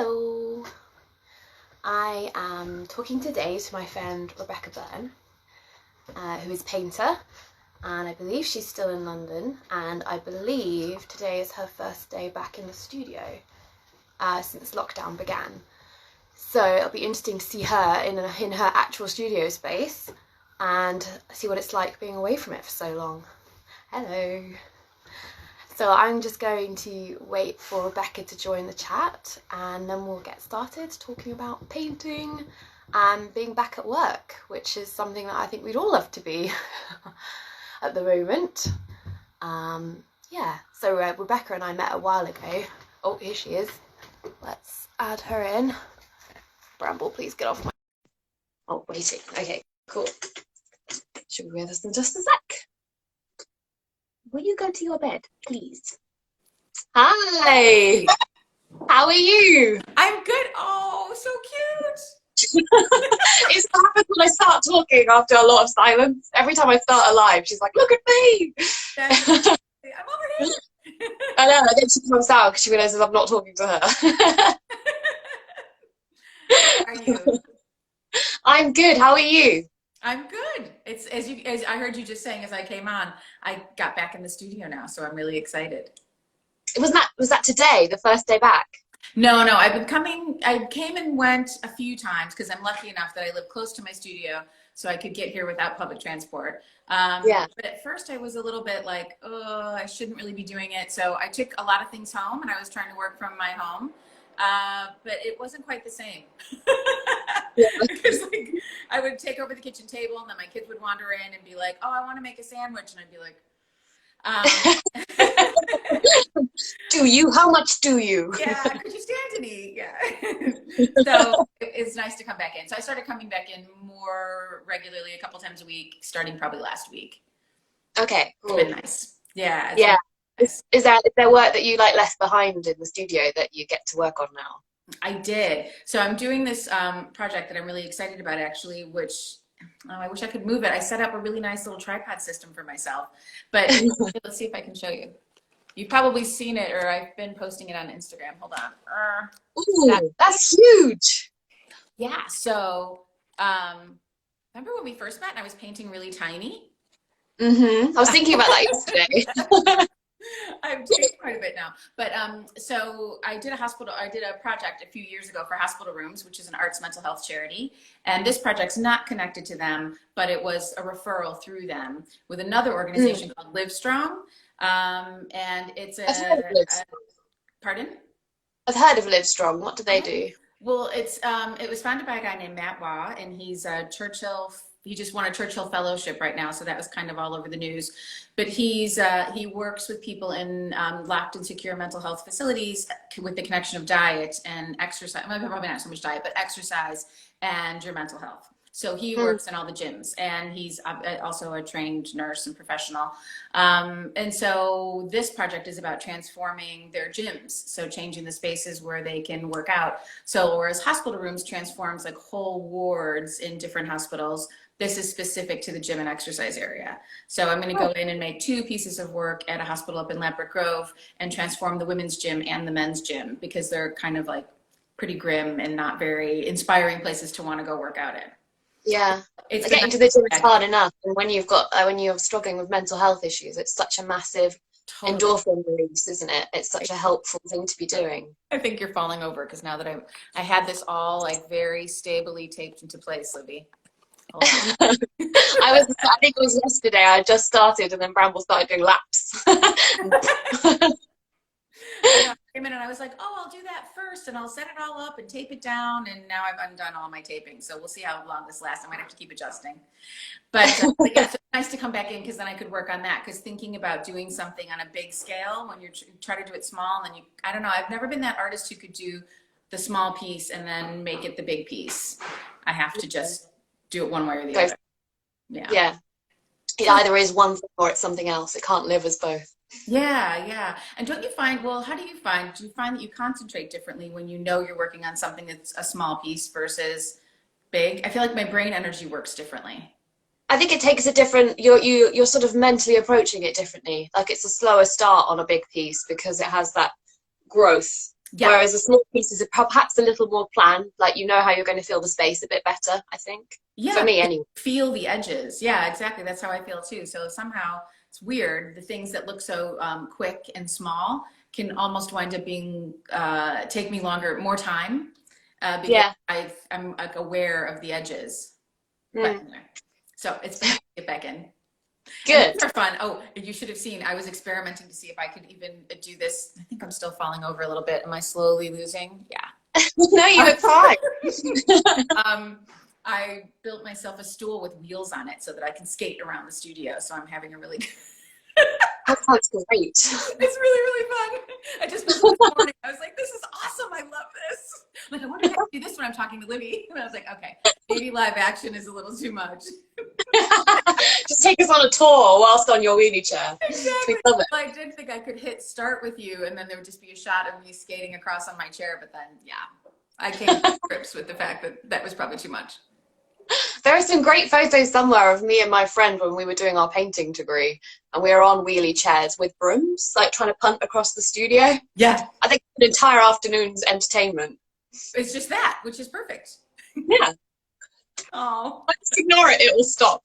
Hello, I am talking today to my friend Rebecca Byrne, who is a painter, and I believe she's still in London, and I believe today is her first day back in the studio since lockdown began. So it'll be interesting to see her in her actual studio space and see what it's like being away from it for so long. Hello. So I'm just going to wait for Rebecca to join the chat and then we'll get started talking about painting and being back at work, which is something that I think we'd all love to be at the moment. So Rebecca and I met a while ago. Oh, here she is. Let's add her in. Bramble, please get off my... Oh, waiting. Okay, cool. She'll be with us in just a sec. Will you go to your bed, please? Hi! How are you? I'm good. Oh, so cute. It's what happens when I start talking after a lot of silence. Every time I start a live, she's like, look at me! I'm over here. I know, and then she comes out because she realises I'm not talking to her. How are you? I'm good, how are you? I'm good. It's as I heard you just saying as I came on, I got back in the studio now, so I'm really excited. Was that today, the first day back? No, I've been coming. I came and went a few times because I'm lucky enough that I live close to my studio, so I could get here without public transport. Yeah. But at first I was a little bit like, oh, I shouldn't really be doing it. So I took a lot of things home and I was trying to work from my home. But it wasn't quite the same. Yeah. Because like I would take over the kitchen table and then my kids would wander in and be like, oh, I want to make a sandwich. And I'd be like, Do you? How much do you? yeah, could you stand and eat? Yeah. So it's nice to come back in. So I started coming back in more regularly, a couple times a week, starting probably last week. Okay, cool. It's been nice. Yeah. Yeah. Nice. Is there work that you like left behind in the studio that you get to work on now? I did. So I'm doing this project that I'm really excited about actually, which I wish I could move it. I set up a really nice little tripod system for myself, but let's see if I can show you. You've probably seen it or I've been posting it on Instagram. Hold on. Ooh, that's huge. Yeah. So remember when we first met and I was painting really tiny? I was thinking about that yesterday. I've changed quite a bit now, but so I did a project a few years ago for Hospital Rooms, which is an arts mental health charity, and this project's not connected to them, but it was a referral through them with another organization called Livestrong, and it's I've heard of Livestrong. Pardon? I've heard of Livestrong. What do they do? Well, it was founded by a guy named Matt Waugh, and he's a Churchill. He just won a Churchill Fellowship right now, so that was kind of all over the news. But he works with people in locked and secure mental health facilities with the connection of diet and exercise. Probably not so much diet, but exercise and your mental health. So he works in all the gyms, and he's also a trained nurse and professional. And so this project is about transforming their gyms, so changing the spaces where they can work out. So whereas Hospital Rooms transforms like whole wards in different hospitals, this is specific to the gym and exercise area. So I'm going to go in and make 2 pieces of work at a hospital up in Ladbroke Grove and transform the women's gym and the men's gym because they're kind of like pretty grim and not very inspiring places to want to go work out in. Yeah, getting to the gym is hard enough, and when you're struggling with mental health issues, it's such a massive endorphin release, isn't it? It's such a helpful thing to be doing. I think you're falling over because now that I had this all like very stably taped into place, Libby. I think it was yesterday. I just started, and then Bramble started doing laps. I came in and I was like, oh, I'll do that first and I'll set it all up and tape it down. And now I've undone all my taping. So we'll see how long this lasts. I might have to keep adjusting. But yeah, so it's nice to come back in because then I could work on that. Because thinking about doing something on a big scale when you try to do it small and then I don't know, I've never been that artist who could do the small piece and then make it the big piece. I have to just do it one way or the other. Yeah. It either is one thing or it's something else. It can't live as both. Yeah. And don't you find, do you find that you concentrate differently when you know you're working on something that's a small piece versus big? I feel like my brain energy works differently. I think it takes a different, you're sort of mentally approaching it differently. Like it's a slower start on a big piece because it has that growth Yeah. Whereas the small pieces are perhaps a little more planned, like you know how you're going to feel the space a bit better, I think. For Yeah, me, anyway. feel the edges. Yeah, exactly. That's how I feel too. So somehow it's weird. The things that look so quick and small can almost wind up being take me longer, more time, because Yeah. I'm like aware of the edges. But Mm. anyway, so it's been nice to get back in. And Good. these are fun. Oh, you should have seen. I was experimenting to see if I could even do this. I think I'm still falling over a little bit. Am I slowly losing? Yeah. No, you look fine. I built myself a stool with wheels on it so that I can skate around the studio. So I'm having a really good. That sounds great. It's really, really fun. I just built it this morning. I was like, this is awesome. I love this. Like, I wonder if I can do this when I'm talking to Libby. And I was like, okay, maybe live action is a little too much. Just take us on a tour whilst on your wheelie chair. Exactly. We love it. Well, I did think I could hit start with you, and then there would just be a shot of me skating across on my chair. But then, yeah, I came to grips with the fact that that was probably too much. There are some great photos somewhere of me and my friend when we were doing our painting degree, and we were on wheelie chairs with brooms, like trying to punt across the studio. Yeah. I think an entire afternoon's entertainment. It's just that, which is perfect. Yeah. Oh. Just ignore it, it will stop.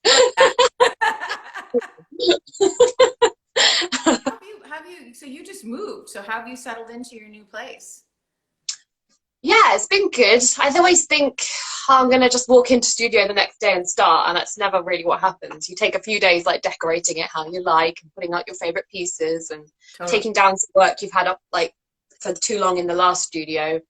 So you just moved. So how have you settled into your new place? Yeah, it's been good. I always think I'm going to just walk into studio the next day and start, and that's never really what happens. You take a few days like decorating it how you like and putting out your favorite pieces and taking down some work you've had up like for too long in the last studio.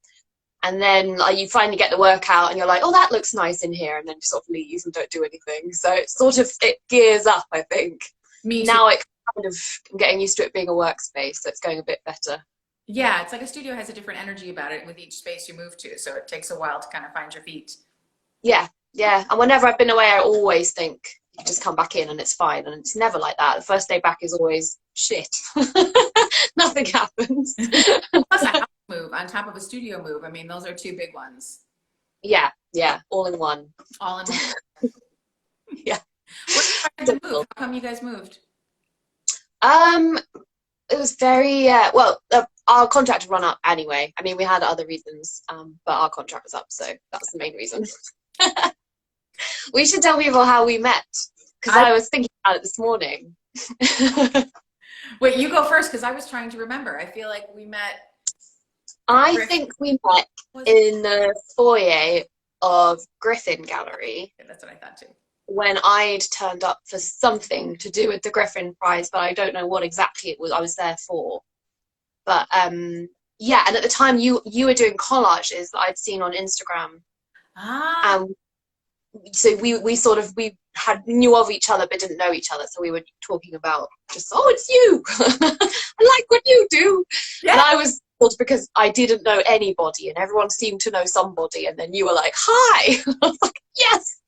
And then you finally get the work out and you're like, oh, that looks nice in here, and then you sort of leave and don't do anything. So it's sort of, it gears up, I think. Me too. Now it kind of, I'm getting used to it being a workspace, so it's going a bit better. Yeah, it's like a studio has a different energy about it with each space you move to. So it takes a while to kind of find your feet. Yeah, yeah. And whenever I've been away, I always think you just come back in and it's fine. And it's never like that. The first day back is always shit. Nothing happens. Plus a house move on top of a studio move. I mean, those are two big ones. Yeah, yeah. All in one. All in one. Yeah. What did you move? How come you guys moved? It was very, well, our contract had run up anyway. I mean, we had other reasons, but our contract was up, so that's the main reason. We should tell people how we met, because I was thinking about it this morning. Wait, you go first, because I was trying to remember. I feel like we met. I think we met in the foyer of Griffin Gallery. That's what I thought too. When I'd turned up for something to do with the Griffin Prize, but I don't know what exactly it was I was there for. But yeah, and at the time you were doing collages that I'd seen on Instagram. Ah. So we sort of knew of each other but didn't know each other, so we were talking about just, oh, it's you. I like what you do. Yeah. And I was because I didn't know anybody and everyone seemed to know somebody, and then you were like, hi. I was like, yes.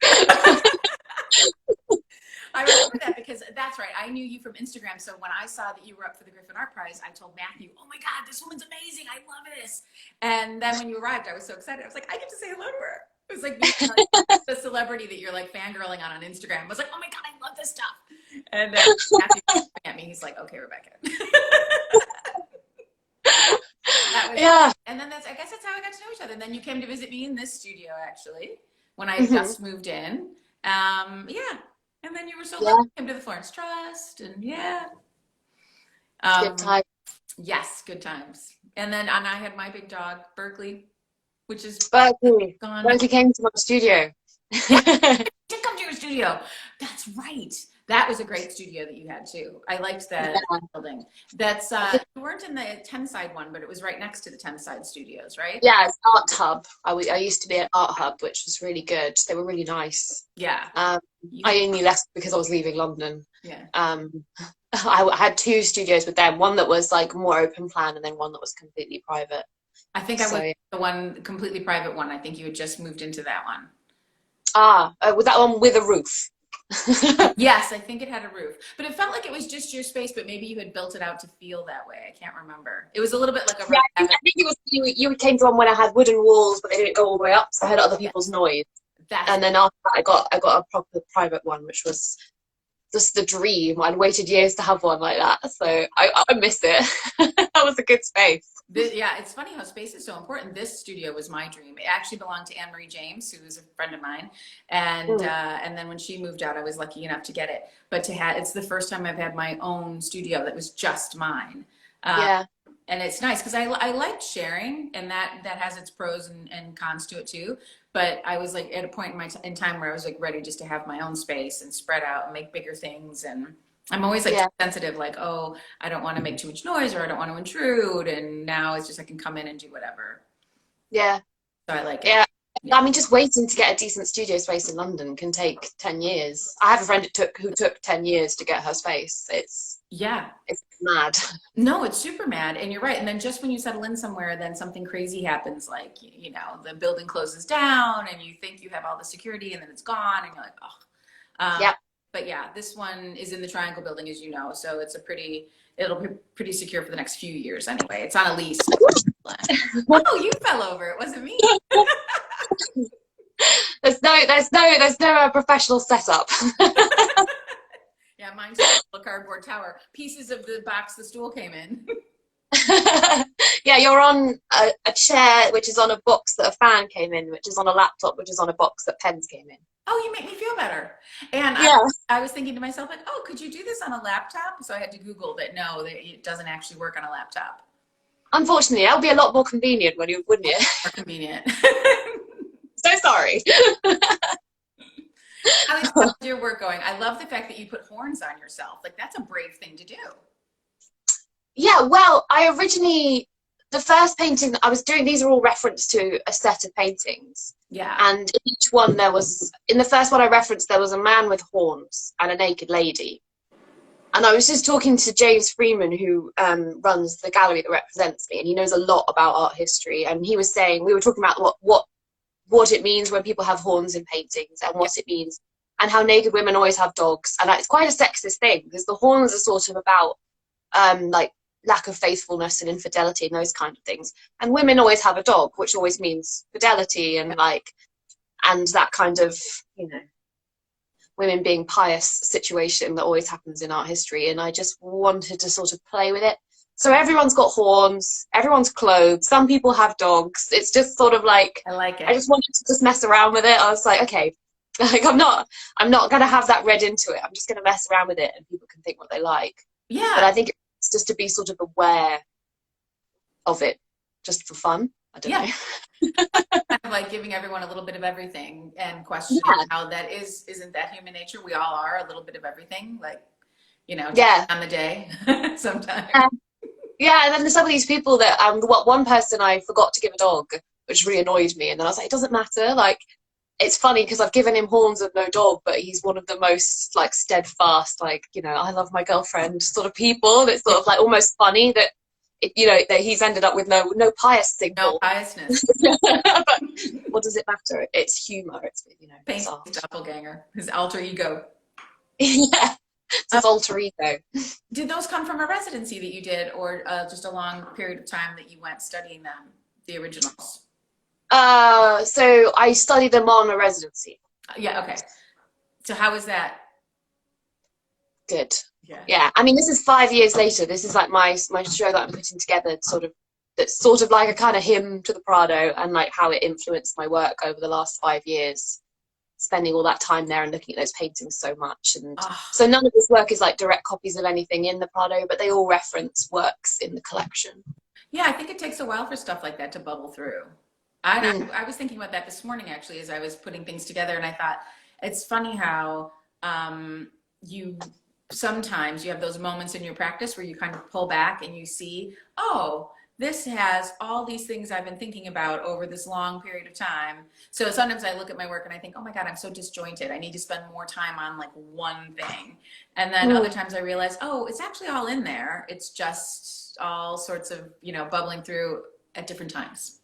I remember that because that's right. I knew you from Instagram. So when I saw that you were up for the Griffin Art Prize, I told Matthew, oh my God, this woman's amazing. I love this. And then when you arrived, I was so excited. I was like, I get to say hello to her. It was like the celebrity that you're like fangirling on Instagram. I was like, oh my God, I love this stuff. And Matthew looking at me, he's like, okay, Rebecca. Yeah. And then I guess that's how I got to know each other. And then you came to visit me in this studio, actually, when I just moved in. Yeah. And then you were so lovely. Came to the Florence Trust, and yeah. Good times. Yes, good times. And then I had my big dog, Berkeley, which is Berkeley. gone. Berkeley came to my studio. Yeah, did come to your studio. That's right. That was a great studio that you had too. I liked that building. That's you weren't in the Thameside one, but it was right next to the Thameside studios, right? Yeah, it's Art Hub. I used to be at Art Hub, which was really good. They were really nice. Yeah. I only left because I was leaving London. Yeah. I had two studios with them. One that was like more open plan, and then one that was completely private. I think I was the one completely private one. I think you had just moved into that one. Was that one with a roof? Yes, I think it had a roof, but it felt like it was just your space, but maybe you had built it out to feel that way. I can't remember. It was a little bit like a I think it was you came to one when I had wooden walls, but they didn't go all the way up, so I had other people's noise. And then after that, I got a proper private one, which was just the dream. I'd waited years to have one like that, so I miss it. That was a good space. Yeah, it's funny how space is so important. This studio was my dream. It actually belonged to Anne-Marie James, who was a friend of mine, and then when she moved out, I was lucky enough to get it. But it's the first time I've had my own studio that was just mine. Yeah. And it's nice because I like sharing, and that has its pros and cons to it too. But I was like at a point in time where I was like ready just to have my own space and spread out and make bigger things. And I'm always like sensitive, like, oh, I don't want to make too much noise or I don't want to intrude. And now it's just I can come in and do whatever. Yeah. So I like it. Yeah. I mean, just waiting to get a decent studio space in London can take 10 years. I have a friend who took 10 years to get her space. It's mad. No, it's super mad. And you're right. And then just when you settle in somewhere, then something crazy happens. Like, you know, the building closes down and you think you have all the security and then it's gone. And you're like, oh. Yeah. But yeah, this one is in the Triangle building, as you know. So it'll be pretty secure for the next few years anyway. It's on a lease. Oh, you fell over. It wasn't me. There's no professional setup. Yeah, mine's a cardboard tower. Pieces of the box the stool came in. Yeah, you're on a chair which is on a box that a fan came in, which is on a laptop which is on a box that pens came in. Oh, you make me feel better. And I was thinking to myself, like, oh, could you do this on a laptop? So I had to Google that. No, it doesn't actually work on a laptop. Unfortunately, that would be a lot more convenient, wouldn't it? More convenient. So sorry. How's your work going? I love the fact that you put horns on yourself. Like, that's a brave thing to do. Yeah, well, the first painting that I was doing, these are all referenced to a set of paintings. Yeah. And in each one in the first one I referenced, there was a man with horns and a naked lady. And I was just talking to James Freeman, who runs the gallery that represents me, and he knows a lot about art history. And he was saying, we were talking about what it means when people have horns in paintings and what it means, and how naked women always have dogs. And it's quite a sexist thing because the horns are sort of about like lack of faithfulness and infidelity and those kind of things. And women always have a dog, which always means fidelity and and that kind of, you know, women being pious situation that always happens in art history. And I just wanted to sort of play with it. So everyone's got horns, everyone's clothed, some people have dogs. It's just sort of like, I like it. I just wanted to just mess around with it. I was like, okay, like I'm not going to have that read into it. I'm just going to mess around with it and people can think what they like. Yeah. But I think it's just to be sort of aware of it, just for fun. I don't know. Kind of like giving everyone a little bit of everything and questioning how that isn't that human nature? We all are a little bit of everything, like, you know, on the day sometimes. Yeah, and then there's some of these people that one person I forgot to give a dog, which really annoyed me, and then I was like, it doesn't matter, like, it's funny because I've given him horns and no dog, but he's one of the most like steadfast, like, you know, I love my girlfriend sort of people. And it's sort of like almost funny that you know, that he's ended up with no pious signal. No piousness. But what does it matter? It's humor. It's, you know, his doppelganger, his alter ego. Yeah, it's his alter ego. Did those come from a residency that you did, or just a long period of time that you went studying them, the originals? So I studied them on a residency. Yeah. Okay. So how was that? Good. Yeah. I mean, this is 5 years later. This is like my show that I'm putting together, that's sort of like a kind of hymn to the Prado and like how it influenced my work over the last 5 years, spending all that time there and looking at those paintings so much. And so none of this work is like direct copies of anything in the Prado, but they all reference works in the collection. Yeah, I think it takes a while for stuff like that to bubble through. I was thinking about that this morning, actually, as I was putting things together, and I thought, it's funny how sometimes you have those moments in your practice where you kind of pull back and you see, oh, this has all these things I've been thinking about over this long period of time. So sometimes I look at my work and I think, oh my God, I'm so disjointed. I need to spend more time on like one thing. And then other times I realize, oh, it's actually all in there. It's just all sorts of, you know, bubbling through at different times.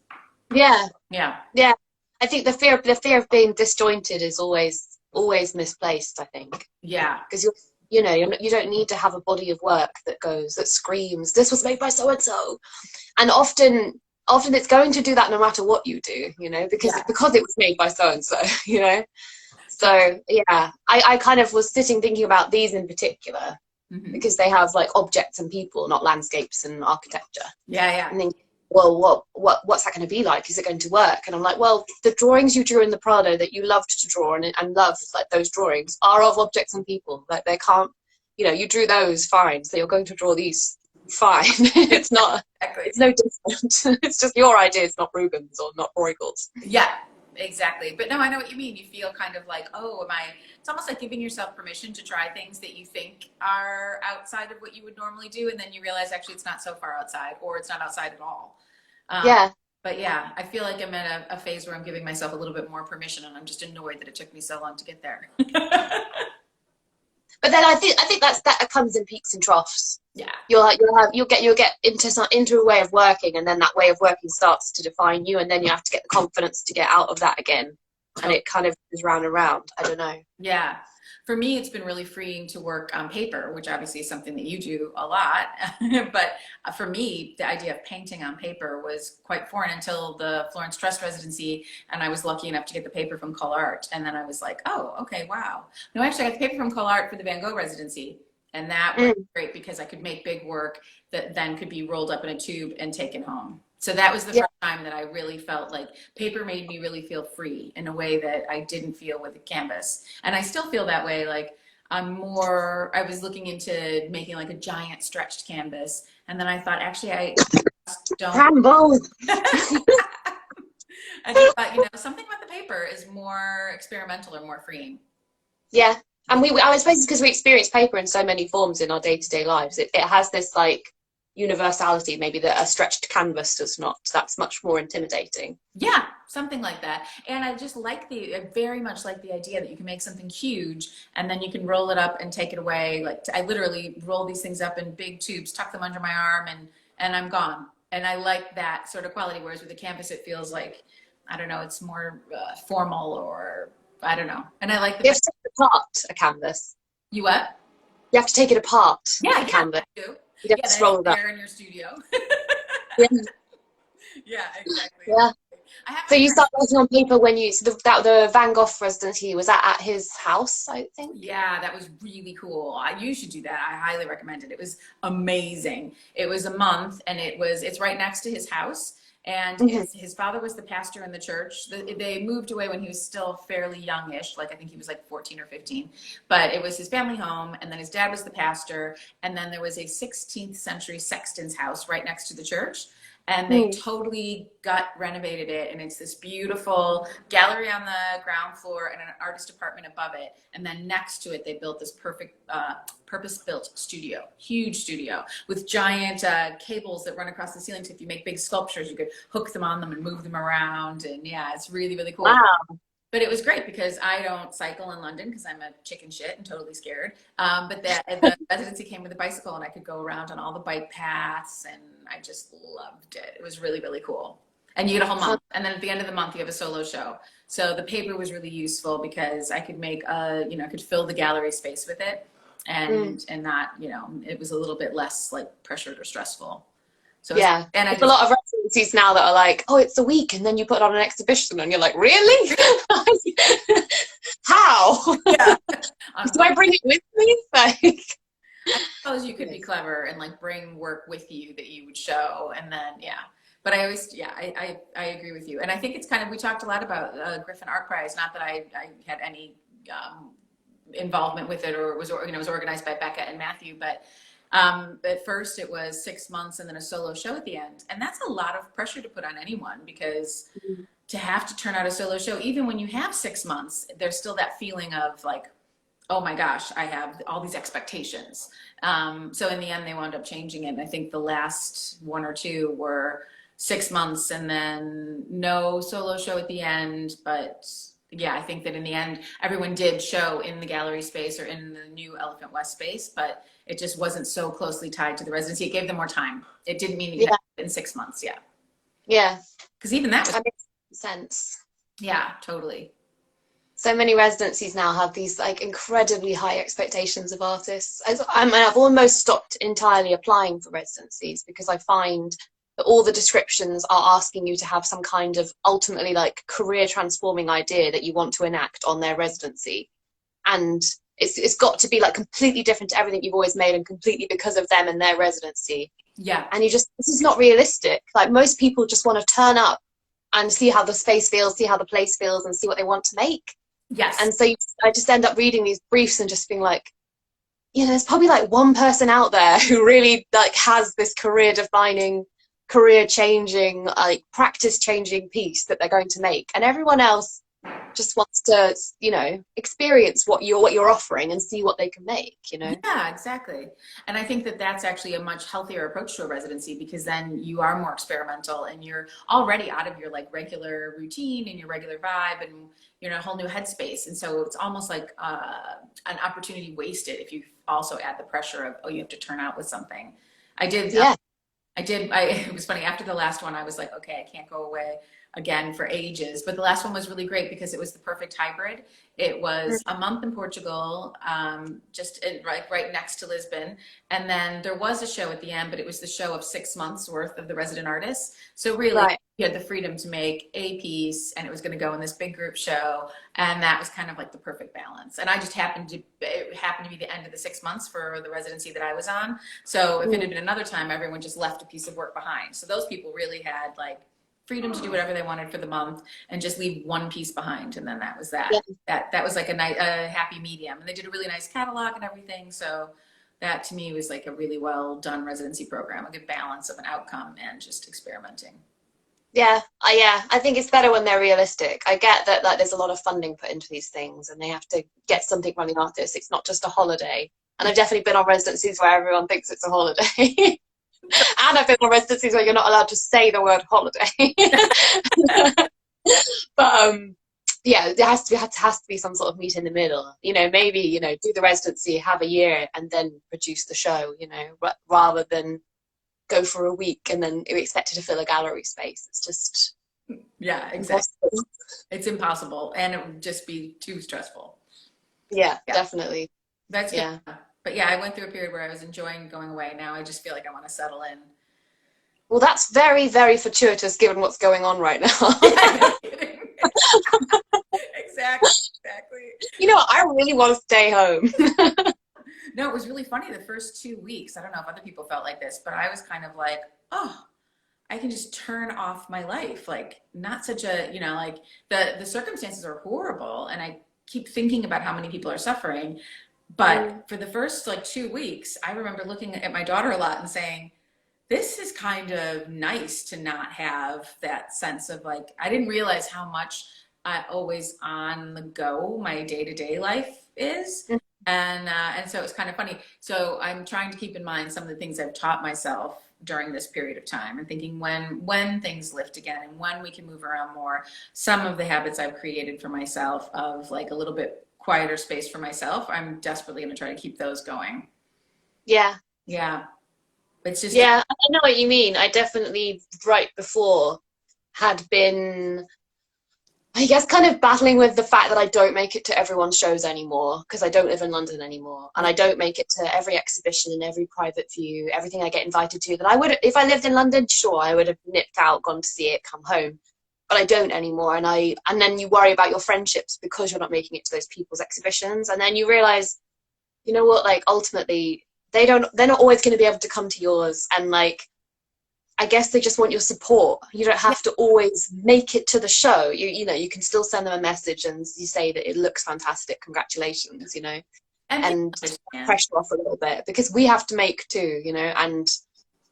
Yeah. I think the fear of being disjointed is always misplaced, I think. Yeah. Because you don't need to have a body of work that screams, this was made by so and so. And often it's going to do that no matter what you do, you know, because it was made by so and so, you know. So yeah, I kind of was sitting thinking about these in particular because they have like objects and people, not landscapes and architecture. Yeah. And thinking, well, what's that going to be like? Is it going to work? And I'm like, well, the drawings you drew in the Prado that you loved to draw and loved, like, those drawings are of objects and people. Like, they can't, you know, you drew those fine, so you're going to draw these fine. It's not, it's no different. It's just your ideas, not Rubens or not Bruegel's. Yeah, exactly. But no, I know what you mean. You feel kind of like, oh, it's almost like giving yourself permission to try things that you think are outside of what you would normally do. And then you realize actually it's not so far outside, or it's not outside at all. Yeah. But yeah, I feel like I'm at a phase where I'm giving myself a little bit more permission, and I'm just annoyed that it took me so long to get there. But then I think that comes in peaks and troughs. Yeah. You'll get into a way of working, and then that way of working starts to define you, and then you have to get the confidence to get out of that again. And it kind of goes round and round. I don't know. Yeah. For me, it's been really freeing to work on paper, which obviously is something that you do a lot. But for me, the idea of painting on paper was quite foreign until the Florence Trust residency, and I was lucky enough to get the paper from Art. And then I was like, oh, okay, wow. No, actually, I got the paper from Art for the Van Gogh residency. And that was great because I could make big work that then could be rolled up in a tube and taken home. So that was the first time that I really felt like paper made me really feel free in a way that I didn't feel with a canvas. And I still feel that way. Like I was looking into making like a giant stretched canvas. And then I thought, actually, I don't. Ramble. I just thought, you know, something about the paper is more experimental or more freeing. Yeah. And I suppose it's because we experience paper in so many forms in our day-to-day lives. It has this like universality maybe that a stretched canvas does not. That's much more intimidating. Yeah, something like that. And I just I very much like the idea that you can make something huge and then you can roll it up and take it away. Like I literally roll these things up in big tubes, tuck them under my arm, and I'm gone. And I like that sort of quality. Whereas with the canvas, it feels like, I don't know, it's more formal, or I don't know. And I like You have to take it apart, a canvas. You what? You have to take it apart. Yeah, canvas. I do. You have to roll it up. There in your studio. Yeah. Yeah, exactly. Yeah. So you start working on paper when the Van Gogh residency, was that at his house, I think? Yeah, that was really cool. You should do that. I highly recommend it. It was amazing. It was a month, and it's right next to his house. And his father was the pastor in the church. They moved away when he was still fairly youngish, like I think he was like 14 or 15. But it was his family home, and then his dad was the pastor, and then there was a 16th century sexton's house right next to the church. And they totally renovated it, and it's this beautiful gallery on the ground floor and an artist apartment above it. And then next to it, they built this perfect purpose-built studio, huge studio with giant cables that run across the ceiling. So if you make big sculptures, you could hook them on them and move them around. And yeah, it's really, really cool. Wow. But it was great because I don't cycle in London because I'm a chicken shit and totally scared. But the residency came with a bicycle, and I could go around on all the bike paths, and I just loved it. It was really, really cool. And you get a whole month. And then at the end of the month, you have a solo show. So the paper was really useful because I could make I could fill the gallery space with it, and not, it was a little bit less like pressured or stressful. So yeah, and there's a lot of residencies now that are like, oh, it's a week, and then you put on an exhibition, and you're like, really? How? Yeah. Do I bring it with me? Like, I suppose you could be clever and like bring work with you that you would show, and then But I always, I agree with you, and I think it's kind of, we talked a lot about Griffin Art Prize. Not that I had any involvement with it, or it was organized by Becca and Matthew, but. At first it was 6 months and then a solo show at the end. And that's a lot of pressure to put on anyone, because to have to turn out a solo show, even when you have 6 months, there's still that feeling of like, oh my gosh, I have all these expectations. So in the end, they wound up changing it. And I think the last one or two were 6 months and then no solo show at the end. But yeah, I think that in the end, everyone did show in the gallery space or in the new Elephant West space, but it just wasn't so closely tied to the residency. It gave them more time. It didn't mean you had it in 6 months. Yeah. Yeah. Because even that makes sense. Yeah, totally. So many residencies now have these like incredibly high expectations of artists. I've almost stopped entirely applying for residencies because I find that all the descriptions are asking you to have some kind of ultimately like career transforming idea that you want to enact on their residency. And it's got to be like completely different to everything you've always made and completely because of them and their residency. Yeah. And this is not realistic. Like most people just want to turn up and see how the space feels, see how the place feels, and see what they want to make. Yes. And so I just end up reading these briefs and just being like, there's probably like one person out there who really like has this career defining, career changing, like practice changing piece that they're going to make, and everyone else just wants to, experience what you're offering and see what they can make, Yeah, exactly. And I think that that's actually a much healthier approach to a residency, because then you are more experimental and you're already out of your like regular routine and your regular vibe, and you're in a whole new headspace. And so it's almost like an opportunity wasted if you also add the pressure of, oh, you have to turn out with something. I did. Yeah. It was funny. After the last one, I was like, okay, I can't go away again for ages. But the last one was really great because it was the perfect hybrid. It was a month in Portugal, right next to Lisbon. And then there was a show at the end, but it was the show of 6 months worth of the resident artists. So really, Right. you had the freedom to make a piece, and it was going to go in this big group show. And that was kind of like the perfect balance. And it happened to be the end of the 6 months for the residency that I was on. So if it had been another time, everyone just left a piece of work behind. So those people really had like freedom to do whatever they wanted for the month and just leave one piece behind. And then that was that. Yeah. That was like a happy medium. And they did a really nice catalog and everything. So that to me was like a really well done residency program, a good balance of an outcome and just experimenting. Yeah, I think it's better when they're realistic. I get that like there's a lot of funding put into these things and they have to get something from the artist. It's not just a holiday. And I've definitely been on residencies where everyone thinks it's a holiday. And I've been on residencies where you're not allowed to say the word holiday. But yeah, there has to be some sort of meet in the middle. Maybe do the residency, have a year, and then produce the show. Rather than go for a week and then be expected to fill a gallery space. It's just exactly. Impossible. It's impossible, and it would just be too stressful. Yeah. Definitely. That's good. But yeah, I went through a period where I was enjoying going away. Now I just feel like I want to settle in. Well, that's very, very fortuitous given what's going on right now. Exactly. I really want to stay home. No, it was really funny the first 2 weeks. I don't know if other people felt like this, but I was kind of like, oh, I can just turn off my life. Like not such a, like the circumstances are horrible. And I keep thinking about how many people are suffering. But for the first like 2 weeks, I remember looking at my daughter a lot and saying, this is kind of nice to not have that sense of like, I didn't realize how much always on the go my day-to-day life is. And so it was kind of funny. So I'm trying to keep in mind some of the things I've taught myself during this period of time and thinking when things lift again and when we can move around more, some of the habits I've created for myself of like a little bit quieter space for myself, I'm desperately going to try to keep those going. Yeah. It's just, I know what you mean. I definitely right before had been, I guess, kind of battling with the fact that I don't make it to everyone's shows anymore because I don't live in London anymore, and I don't make it to every exhibition and every private view, everything I get invited to that I would, if I lived in London, sure, I would have nipped out, gone to see it, come home, but I don't anymore. And then you worry about your friendships because you're not making it to those people's exhibitions, and then you realize, you know what, like ultimately they're not always going to be able to come to yours, and like I guess they just want your support. You don't have to always make it to the show. You can still send them a message and you say that it looks fantastic, congratulations, and pressure off a little bit because we have to make too, and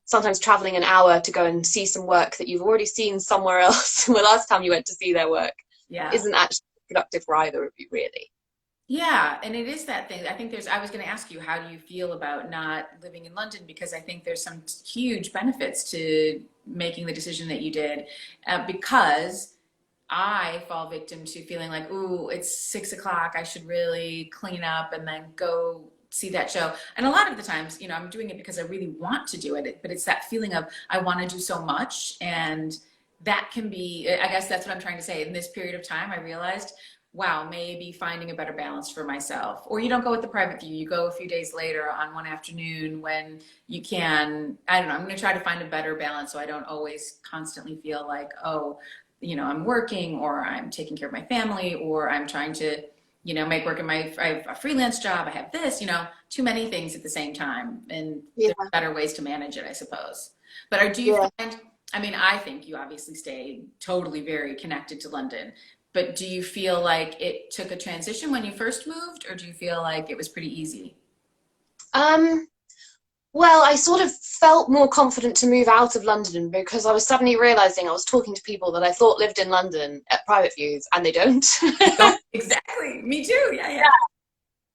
sometimes traveling an hour to go and see some work that you've already seen somewhere else the last time you went to see their work isn't actually productive for either of you, really. Yeah, and it is that thing. I think I was going to ask you, how do you feel about not living in London? Because I think there's some huge benefits to making the decision that you did, because I fall victim to feeling like, ooh, it's 6 o'clock. I should really clean up and then go see that show. And a lot of the times, I'm doing it because I really want to do it, but it's that feeling of I want to do so much. And that can be, I guess that's what I'm trying to say. In this period of time, I realized wow, maybe finding a better balance for myself. Or you don't go with the private view, you go a few days later on one afternoon when you can, I don't know, I'm going to try to find a better balance so I don't always constantly feel like, oh, you know, I'm working or I'm taking care of my family or I'm trying to, you know, make work in my, I have a freelance job, I have this, you know, too many things at the same time. And Yeah. there's better ways to manage it, I suppose. But do you Yeah. find, I mean, I think you obviously stay totally very connected to London, but do you feel like it took a transition when you first moved, or do you feel like it was pretty easy? Um, well, I sort of felt more confident to move out of London because I was suddenly realizing I was talking to people that I thought lived in London at private views and they don't. Don't exactly. Me too. Yeah, yeah.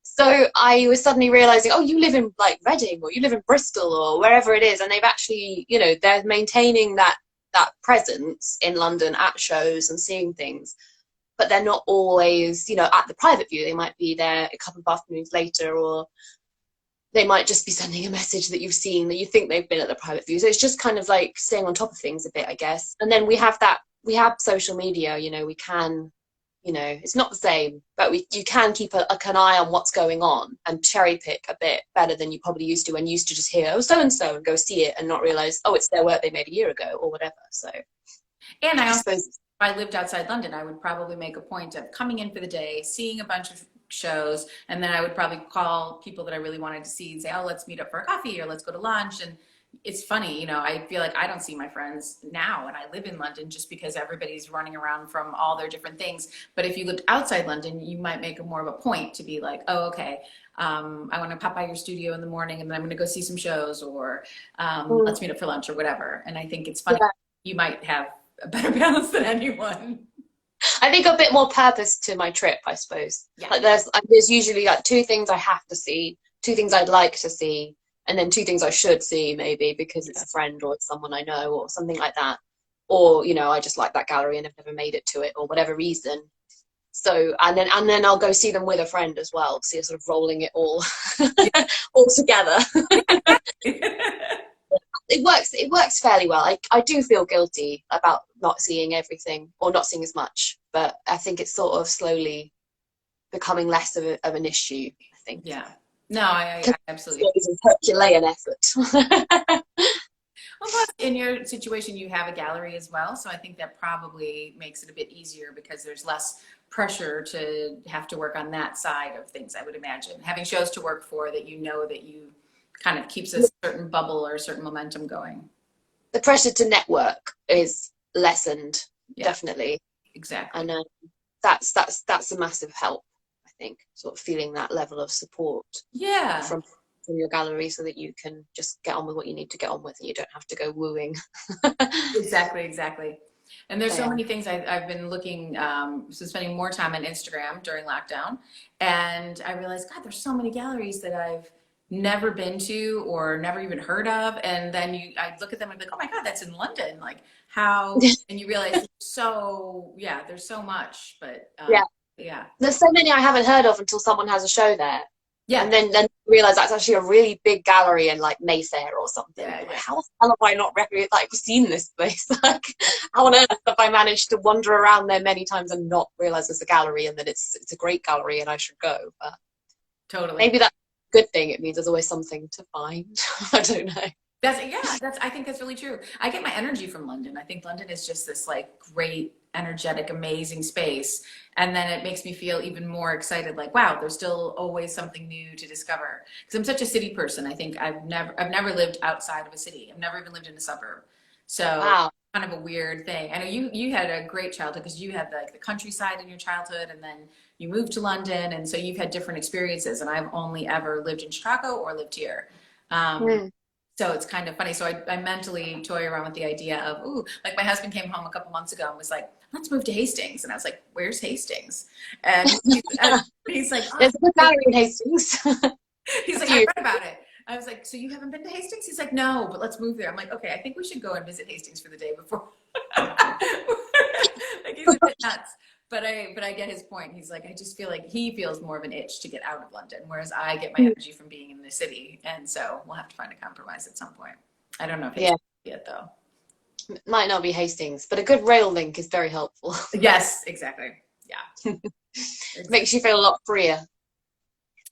So I was suddenly realizing, oh, you live in like Reading or you live in Bristol or wherever it is, and they've actually, you know, they're maintaining that presence in London at shows and seeing things, but they're not always, you know, at the private view. They might be there a couple of afternoons later, or they might just be sending a message that you've seen that you think they've been at the private view. So it's just kind of like staying on top of things a bit, I guess. And then we have social media, you know, we can, you know, it's not the same, but you can keep an eye on what's going on and cherry pick a bit better than you probably used to when you used to just hear, oh, so and so, and go see it and not realize, oh, it's their work they made a year ago or whatever. So And I I also, suppose, if I lived outside London, I would probably make a point of coming in for the day, seeing a bunch of shows, and then I would probably call people that I really wanted to see and say, oh, let's meet up for a coffee or let's go to lunch. And it's funny, you know, I feel like I don't see my friends now, and I live in London just because everybody's running around from all their different things. But if you lived outside London, you might make a more of a point to be like, oh, okay, I want to pop by your studio in the morning and then I'm going to go see some shows, or mm, let's meet up for lunch or whatever. And I think it's funny, yeah, you might have a better balance than anyone. I think a bit more purpose to my trip, I suppose. Yeah. Like there's usually like two things I have to see, two things I'd like to see, and then two things I should see maybe because it's a friend or it's someone I know or something like that. Or, you know, I just like that gallery and have never made it to it or whatever reason. So and then I'll go see them with a friend as well. So you're sort of rolling it all all together. It works fairly well. I do feel guilty about not seeing everything or not seeing as much, but I think it's sort of slowly becoming less of an issue, I think. Yeah. No, I absolutely. It's a Herculean effort. Well, plus in your situation, you have a gallery as well. So I think that probably makes it a bit easier because there's less pressure to have to work on that side of things, I would imagine. Having shows to work for that you know that you kind of keeps a certain bubble or a certain momentum going. The pressure to network is lessened, Yeah, definitely, exactly. and that's a massive help. I think sort of feeling that level of support Yeah. from your gallery so that you can just get on with what you need to get on with and you don't have to go wooing. Exactly, exactly. And there's So, so yeah. many things I've been looking, so spending more time on Instagram during lockdown. And I realized, God, there's so many galleries that I've never been to or never even heard of. And then I look at them and be like, oh my God, that's in London. Like how, and you realize, so, yeah, there's so much, but Yeah, yeah. there's so many I haven't heard of until someone has a show there. Yeah, And then you realize that's actually a really big gallery in like Mayfair or something. yeah, Like, yeah. how the hell have I not seen this place? Like, how on earth have I managed to wander around there many times and not realize there's a gallery and that it's a great gallery and I should go? But Totally. maybe that's a good thing. It means there's always something to find. I don't know. I think that's really true. I get my energy from London. I think London is just this like great, energetic, amazing space. And then it makes me feel even more excited, like, wow, there's still always something new to discover. Because I'm such a city person. I think I've never lived outside of a city. I've never even lived in a suburb. So Wow. kind of a weird thing. I know you had a great childhood because you had like the countryside in your childhood and then you moved to London. And so you've had different experiences. And I've only ever lived in Chicago or lived here. Um, Hmm. so it's kind of funny. So I mentally toy around with the idea of, ooh, like my husband came home a couple months ago and was like, let's move to Hastings. And I was like, where's Hastings? And he's like, oh, There's a good gallery in Hastings. he's like, I read about it. I was like, so you haven't been to Hastings? He's like, no, but let's move there. I'm like, okay, I think we should go and visit Hastings for the day before. Like he's a bit nuts. But I get his point. He's like, I just feel like he feels more of an itch to get out of London, whereas I get my energy from being in the city. And so we'll have to find a compromise at some point. I don't know if Yeah, Hastings yet though. might not be Hastings, but a good rail link is very helpful. Yes, exactly. Yeah. Makes you feel a lot freer.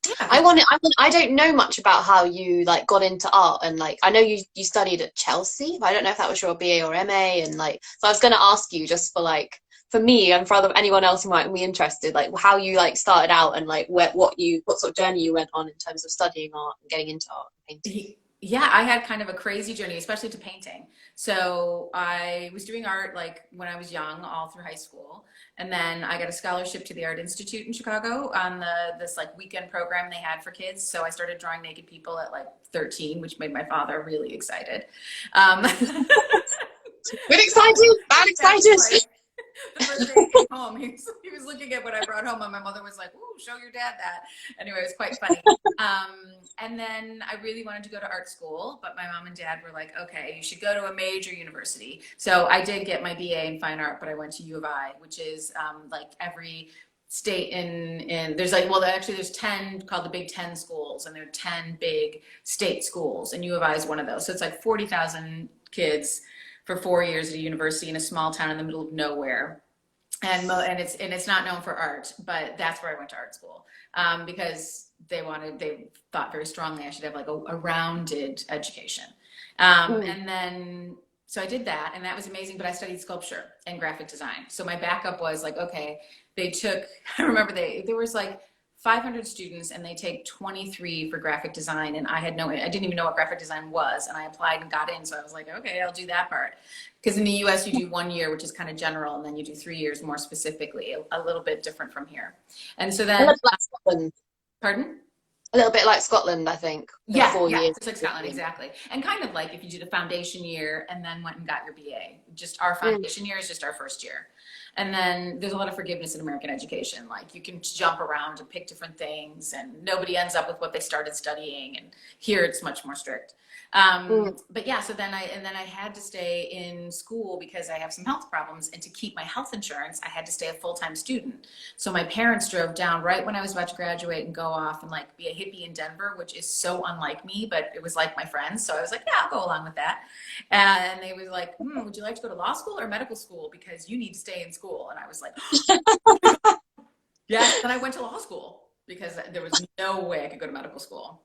Yeah. I don't know much about how you like got into art, and like I know you studied at Chelsea, but I don't know if that was your BA or MA, and like so I was gonna ask you just for like for me and for anyone else who might be interested, like how you like started out and like what sort of journey you went on in terms of studying art and getting into art and painting. Yeah, I had kind of a crazy journey, especially to painting. So I was doing art like when I was young, all through high school. And then I got a scholarship to the Art Institute in Chicago on this like weekend program they had for kids. So I started drawing naked people at like 13, which made my father really excited. Um, Good excited, bad excited. the first day he came home, he was looking at what I brought home, and my mother was like, "Ooh, show your dad that." Anyway, it was quite funny. And then I really wanted to go to art school, but my mom and dad were like, "Okay, you should go to a major university." So I did get my BA in fine art, but I went to U of I, which is like every state in there's like, well, actually there's 10 called the Big Ten schools, and there are 10 big state schools, and U of I is one of those. So it's like 40,000 kids for 4 years at a university in a small town in the middle of nowhere. And it's not known for art, but that's where I went to art school, because they thought very strongly I should have like a rounded education. And then so I did that, and that was amazing. But I studied sculpture and graphic design. So my backup was like, okay, I remember there was like 500 students, and they take 23 for graphic design, and I didn't even know what graphic design was, and I applied and got in. So I was like, okay, I'll do that part, because in the US you do 1 year, which is kind of general, and then you do 3 years more specifically, a little bit different from here. And so then, pardon? A little bit like Scotland, I think. Yeah, 4 years. it's like Scotland, exactly. And kind of like if you did a foundation year and then went and got your BA. Just our foundation year is just our first year. And then there's a lot of forgiveness in American education. Like you can jump around and pick different things, and nobody ends up with what they started studying. And here it's much more strict. But yeah, so then I had to stay in school because I have some health problems, and to keep my health insurance, I had to stay a full-time student. So my parents drove down right when I was about to graduate and go off and like be a hippie in Denver, which is so unlike me, but it was like my friends. So I was like, yeah, I'll go along with that. And they was like, would you like to go to law school or medical school? Because you need to stay in school. And I was like, yes. Then I went to law school because there was no way I could go to medical school.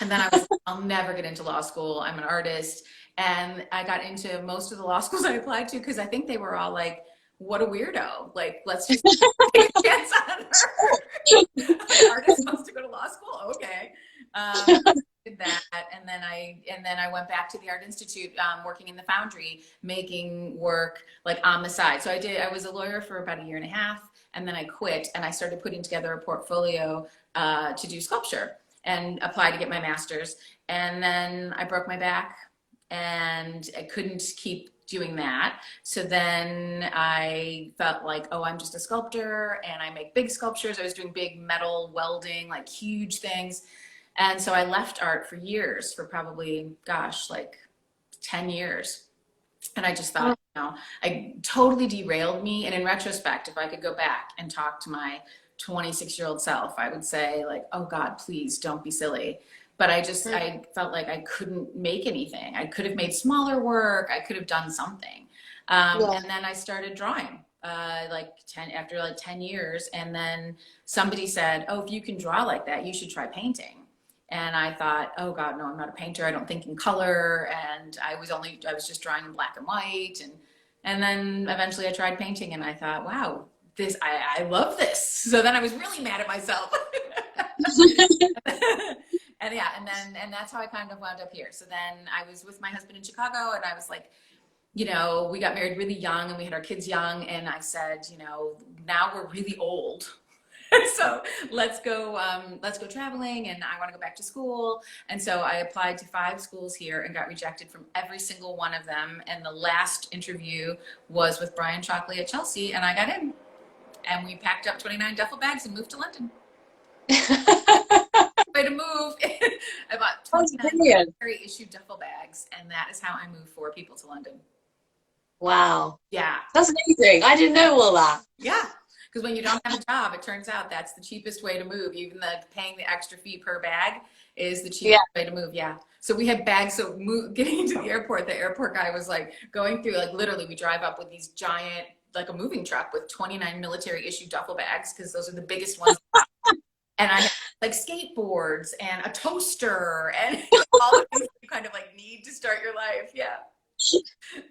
And then I was like, I'll never get into law school. I'm an artist. And I got into most of the law schools I applied to because I think they were all like, what a weirdo. Like, let's just take a chance on her. An artist wants to go to law school? Okay. Did that, and then I went back to the Art Institute, working in the foundry, making work like on the side. So I was a lawyer for about 1.5 years, and then I quit, and I started putting together a portfolio to do sculpture and apply to get my master's. And then I broke my back, and I couldn't keep doing that. So then I felt like, oh, I'm just a sculptor, and I make big sculptures. I was doing big metal welding, like huge things. And so I left art for years, for probably, gosh, like 10 years. And I just thought, I totally derailed me. And in retrospect, if I could go back and talk to my 26-year-old self, I would say like, oh God, please don't be silly. But I felt like I couldn't make anything. I could have made smaller work. I could have done something. And then I started drawing. After 10 years. And then somebody said, oh, if you can draw like that, you should try painting. And I thought, oh God, no, I'm not a painter. I don't think in color. And I was just drawing in black and white. And then eventually I tried painting, and I thought, wow, I love this. So then I was really mad at myself. And that's how I kind of wound up here. So then I was with my husband in Chicago, and I was like, we got married really young, and we had our kids young. And I said, now we're really old. So let's go traveling, and I want to go back to school. And so I applied to 5 schools here and got rejected from every single one of them. And the last interview was with Brian Chalkley at Chelsea, and I got in. And we packed up 29 duffel bags and moved to London. Way to move. I bought 29 issued duffel bags, and that is how I moved 4 people to London. Wow. Yeah. That's amazing. I didn't know all that. Yeah. Because when you don't have a job, it turns out that's the cheapest way to move. Even paying the extra fee per bag is the cheapest way to move. Yeah. So we had bags. So getting into the airport guy was like going through, like literally we drive up with these giant like a moving truck with 29 military issue duffel bags, because those are the biggest ones. And I had like skateboards and a toaster and all the things you kind of like need to start your life. Yeah.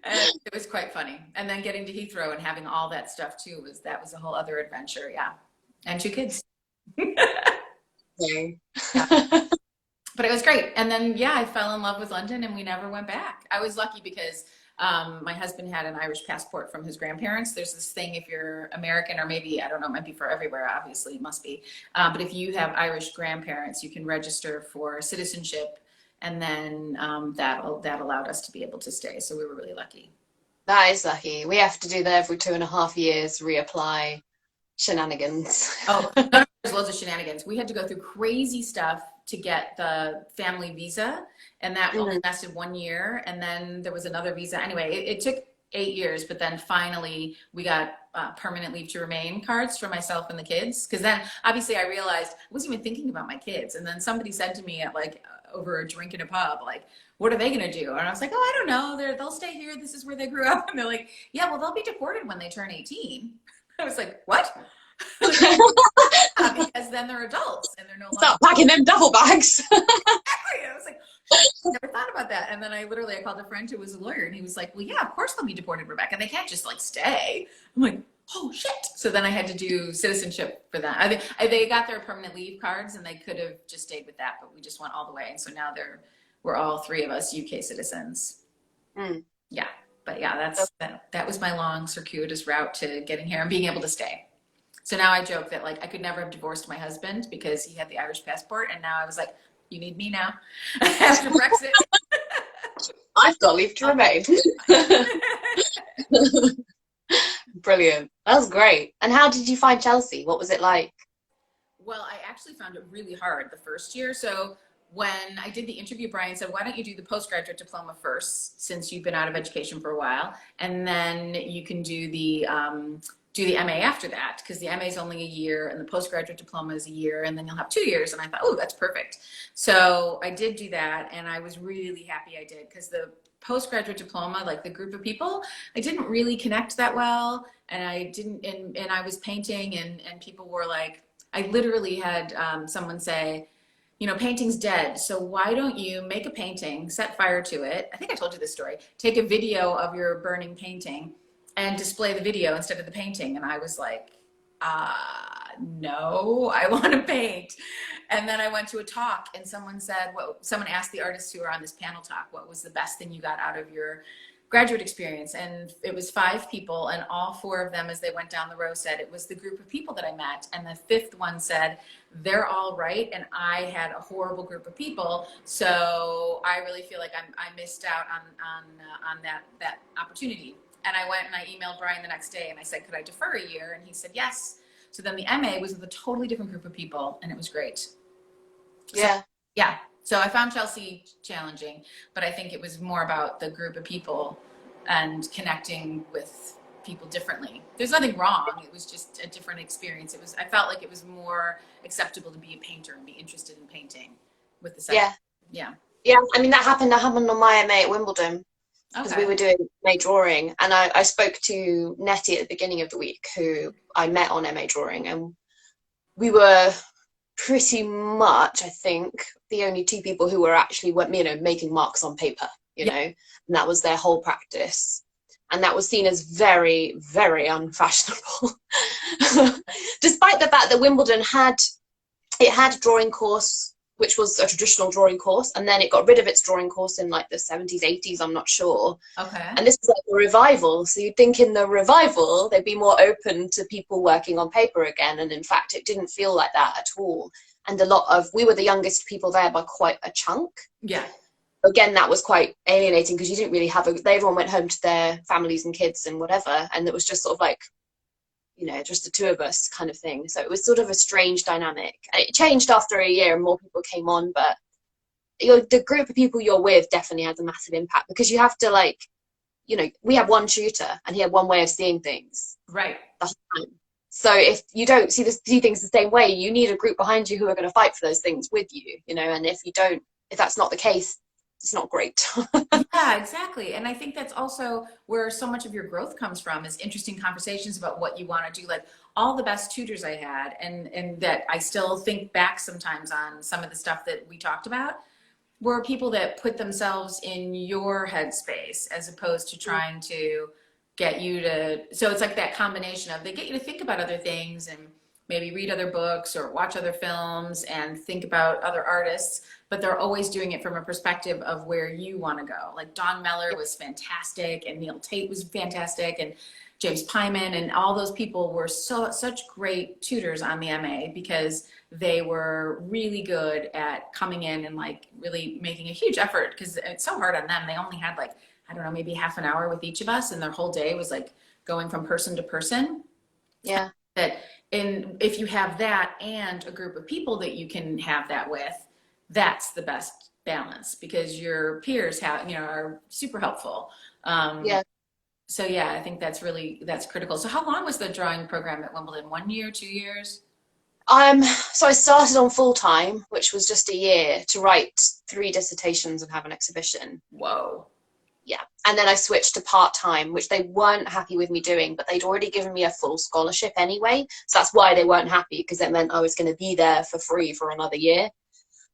And it was quite funny. And then getting to Heathrow and having all that stuff too that was a whole other adventure. Yeah. And 2 kids. Yeah. But it was great. And then, yeah, I fell in love with London and we never went back. I was lucky because my husband had an Irish passport from his grandparents. There's this thing if you're American, or maybe, I don't know, it might be for everywhere, obviously, it must be. But if you have Irish grandparents, you can register for citizenship. And then that allowed us to be able to stay. So we were really lucky. That is lucky. We have to do that every 2.5 years, reapply shenanigans. Oh, there's loads of shenanigans. We had to go through crazy stuff to get the family visa, and that only lasted 1 year. And then there was another visa. Anyway, it took 8 years, but then finally we got permanent leave to remain cards for myself and the kids. Because then obviously I realized I wasn't even thinking about my kids. And then somebody said to me at like over a drink in a pub, like, what are they going to do? And I was like, oh, I don't know. They'll stay here. This is where they grew up. And they're like, yeah, well, they'll be deported when they turn 18. I was like, what? Because then they're adults and they're no longer. Stop packing them duffel bags. Exactly. I was like, I never thought about that. And then I called a friend who was a lawyer, and he was like, well, yeah, of course they'll be deported, Rebecca. They can't just like stay. I'm like, oh shit. So then I had to do citizenship for that. They got their permanent leave cards and they could have just stayed with that, but we just went all the way. And so now we're all 3 of us UK citizens. Yeah. But yeah, that was my long circuitous route to getting here and being able to stay. So now I joke that like I could never have divorced my husband because he had the Irish passport, and now I was like, you need me now after Brexit. I've got leave to remain. Brilliant. That was great. And how did you find Chelsea? What was it like? Well, I actually found it really hard the first year. So when I did the interview, Brian said, why don't you do the postgraduate diploma first, since you've been out of education for a while, and then you can do the MA after that, because the MA is only a year and the postgraduate diploma is a year, and then you'll have 2 years. And I thought, oh, that's perfect. So I did do that, and I was really happy I did, because the postgraduate diploma, like the group of people, I didn't really connect that well, and I was painting, and people were like, I literally had someone say, you know, painting's dead, so why don't you make a painting, set fire to it, I think I told you this story, take a video of your burning painting and display the video instead of the painting. And I was like, no, I want to paint. And then I went to a talk, and someone asked the artists who were on this panel talk, what was the best thing you got out of your graduate experience? And it was 5 people, and all 4 of them, as they went down the row, said it was the group of people that I met. And the 5th one said, they're all right, and I had a horrible group of people, so I really feel like I missed out on that opportunity. And I went and I emailed Brian the next day and I said, could I defer a year? And he said, yes. So then the MA was with a totally different group of people, and it was great. Yeah. So, yeah. So I found Chelsea challenging, but I think it was more about the group of people and connecting with people differently. There's nothing wrong. It was just a different experience. I felt like it was more acceptable to be a painter and be interested in painting with the second. Yeah. Yeah. Yeah. I mean, that happened on my MA at Wimbledon. Because we were doing MA drawing, and I spoke to Nettie at the beginning of the week, who I met on MA drawing, and we were pretty much, I think, the only 2 people who were actually, you know, making marks on paper, you know, and that was their whole practice. And that was seen as very, very unfashionable, despite the fact that Wimbledon had a drawing course, which was a traditional drawing course, and then it got rid of its drawing course in like the 70s, 80s, I'm not sure. Okay. And this is like a revival, so you'd think in the revival they'd be more open to people working on paper again, and in fact it didn't feel like that at all. And we were the youngest people there by quite a chunk. Yeah. Again, that was quite alienating, because you didn't really everyone went home to their families and kids and whatever, and it was just sort of like, you know, just the 2 of us kind of thing. So it was sort of a strange dynamic. And it changed after a year and more people came on, but the group of people you're with definitely has a massive impact, because you have to, like, you know, we have one tutor and he had one way of seeing things. Right. The whole time. So if you don't see things the same way, you need a group behind you who are going to fight for those things with you, you know, and if that's not the case, it's not great. Yeah, exactly. And I think that's also where so much of your growth comes from is interesting conversations about what you want to do. Like all the best tutors I had, and that I still think back sometimes on some of the stuff that we talked about, were people that put themselves in your headspace as opposed to trying to get you to, so it's like that combination of they get you to think about other things and maybe read other books or watch other films and think about other artists, but they're always doing it from a perspective of where you want to go. Like Don Meller was fantastic, and Neil Tate was fantastic, and James Pyman, and all those people were such great tutors on the MA because they were really good at coming in and like really making a huge effort, because it's so hard on them. They only had like, I don't know, maybe half an hour with each of us, and their whole day was like going from person to person. Yeah. That if you have that and a group of people that you can have that with, that's the best balance, because your peers have, are super helpful. Yeah. So yeah, I think that's critical. So how long was the drawing program at Wimbledon? 1 year, 2 years? So I started on full time, which was just a year, to write 3 dissertations and have an exhibition. Whoa. Yeah. And then I switched to part time, which they weren't happy with me doing, but they'd already given me a full scholarship anyway. So that's why they weren't happy, because it meant I was going to be there for free for another year.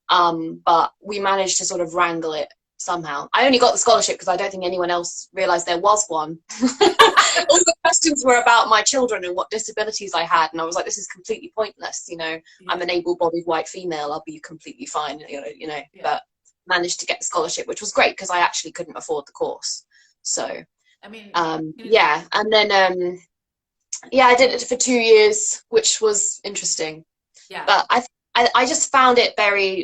But we managed to sort of wrangle it somehow. I only got the scholarship because I don't think anyone else realized there was one. All the questions were about my children and what disabilities I had, and I was like, this is completely pointless. Yeah. I'm an able-bodied white female, I'll be completely fine. Yeah. But managed to get the scholarship, which was great because I actually couldn't afford the course. So I mean, yeah. And then I did it for 2 years, which was interesting. yeah. But I just found it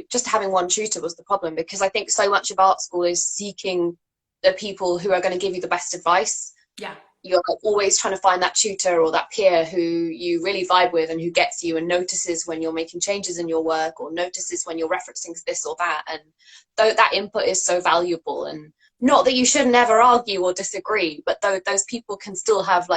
just having one tutor was the problem, because I think so much of art school is seeking the people who are going to give you the best advice. Yeah. You're always trying to find that tutor or that peer who you really vibe with and who gets you and notices when you're making changes in your work, or notices when you're referencing this or that. And though that input is so valuable, and not that you should never argue or disagree, but those people can still have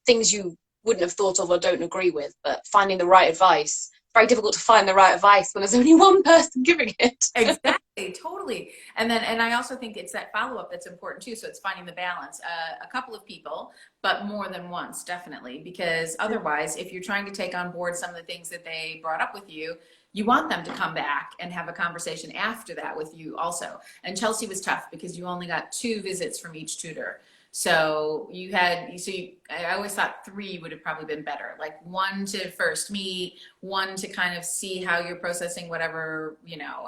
things you wouldn't have thought of or don't agree with. But finding the right advice, very difficult to find the right advice when there's only one person giving it. Exactly, totally. And I also think it's that follow-up that's important too. So it's finding the balance, a couple of people, but more than once, definitely, because otherwise, if you're trying to take on board some of the things that they brought up with you, you want them to come back and have a conversation after that with you also. And Chelsea was tough because you only got 2 visits from each tutor. So I always thought 3 would have probably been better. Like 1 to first meet, 1 to kind of see how you're processing whatever,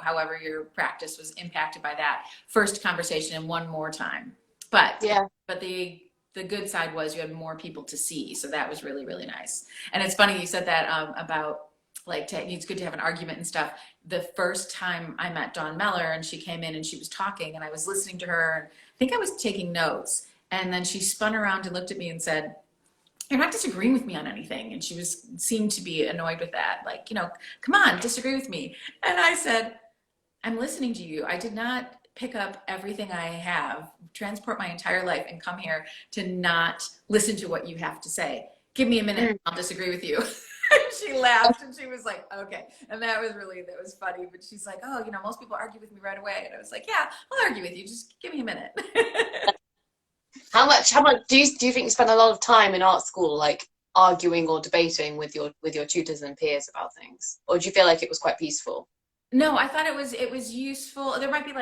however your practice was impacted by that first conversation, and 1 more time. But the good side was you had more people to see. So that was really, really nice. And it's funny you said that about it's good to have an argument and stuff. The first time I met Dawn Meller and she came in and she was talking and I was listening to her, and I think I was taking notes. And then she spun around and looked at me and said, "You're not disagreeing with me on anything." And she seemed to be annoyed with that. Like, come on, disagree with me. And I said, "I'm listening to you. I did not pick up everything I have, transport my entire life, and come here to not listen to what you have to say. Give me a minute, I'll disagree with you." She laughed and she was like, "Okay." And that was funny. But she's like, "Oh, most people argue with me right away." And I was like, "Yeah, I'll argue with you. Just give me a minute." How much do you think you spend a lot of time in art school arguing or debating with your tutors and peers about things, or do you feel like it was quite peaceful? No, I thought it was useful. There might be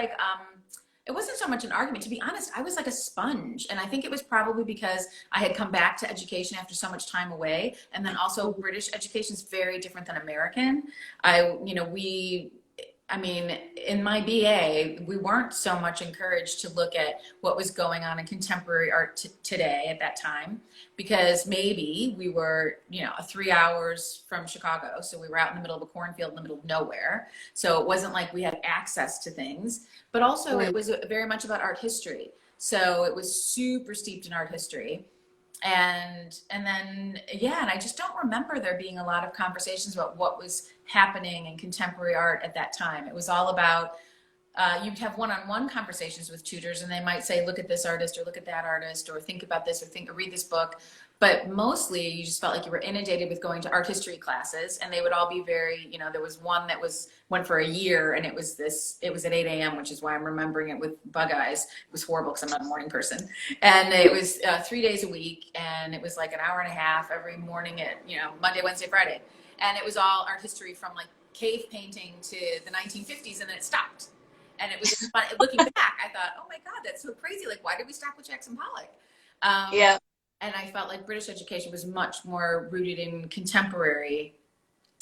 it wasn't so much an argument. To be honest, I was like a sponge. And I think it was probably because I had come back to education after so much time away. And then also British education is very different than American. In my BA, we weren't so much encouraged to look at what was going on in contemporary art today at that time, because maybe we were, 3 hours from Chicago. So we were out in the middle of a cornfield in the middle of nowhere. So it wasn't like we had access to things, but also it was very much about art history. So it was super steeped in art history. And I just don't remember there being a lot of conversations about what was happening in contemporary art at that time. It was all about you'd have one-on-one conversations with tutors, and they might say, look at this artist or look at that artist, or think about this, or read this book. But mostly you just felt like you were inundated with going to art history classes, and they would all be very, there was one that went for a year, and it was at 8 a.m., which is why I'm remembering it with bug eyes. It was horrible because I'm not a morning person. And it was 3 days a week, and it was like an hour and a half every morning at, Monday, Wednesday, Friday. And it was all art history from like cave painting to the 1950s, and then it stopped. And it was fun. Looking back, I thought, oh my God, that's so crazy. Like, why did we stop with Jackson Pollock? Yeah. And I felt like British education was much more rooted in contemporary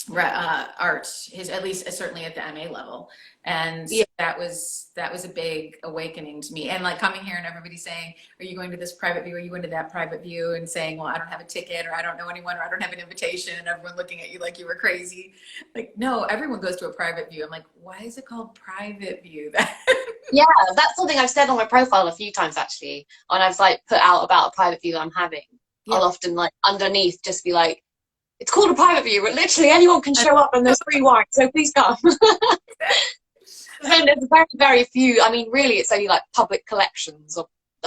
art, at least certainly at the MA level. And so that was a big awakening to me. And like coming here and everybody saying, are you going to this private view? Are you going to that private view? And saying, well, I don't have a ticket, or I don't know anyone, or I don't have an invitation. And everyone looking at you like you were crazy. Like, no, everyone goes to a private view. I'm like, why is it called private view? Yeah, that's something I've said on my profile a few times actually. When I've like put out about a private view that I'm having, I'll often like underneath just be like, it's called a private view, but literally anyone can show up and there's free wine, so please come. Then there's very, very few. I mean, really, it's only like public collections of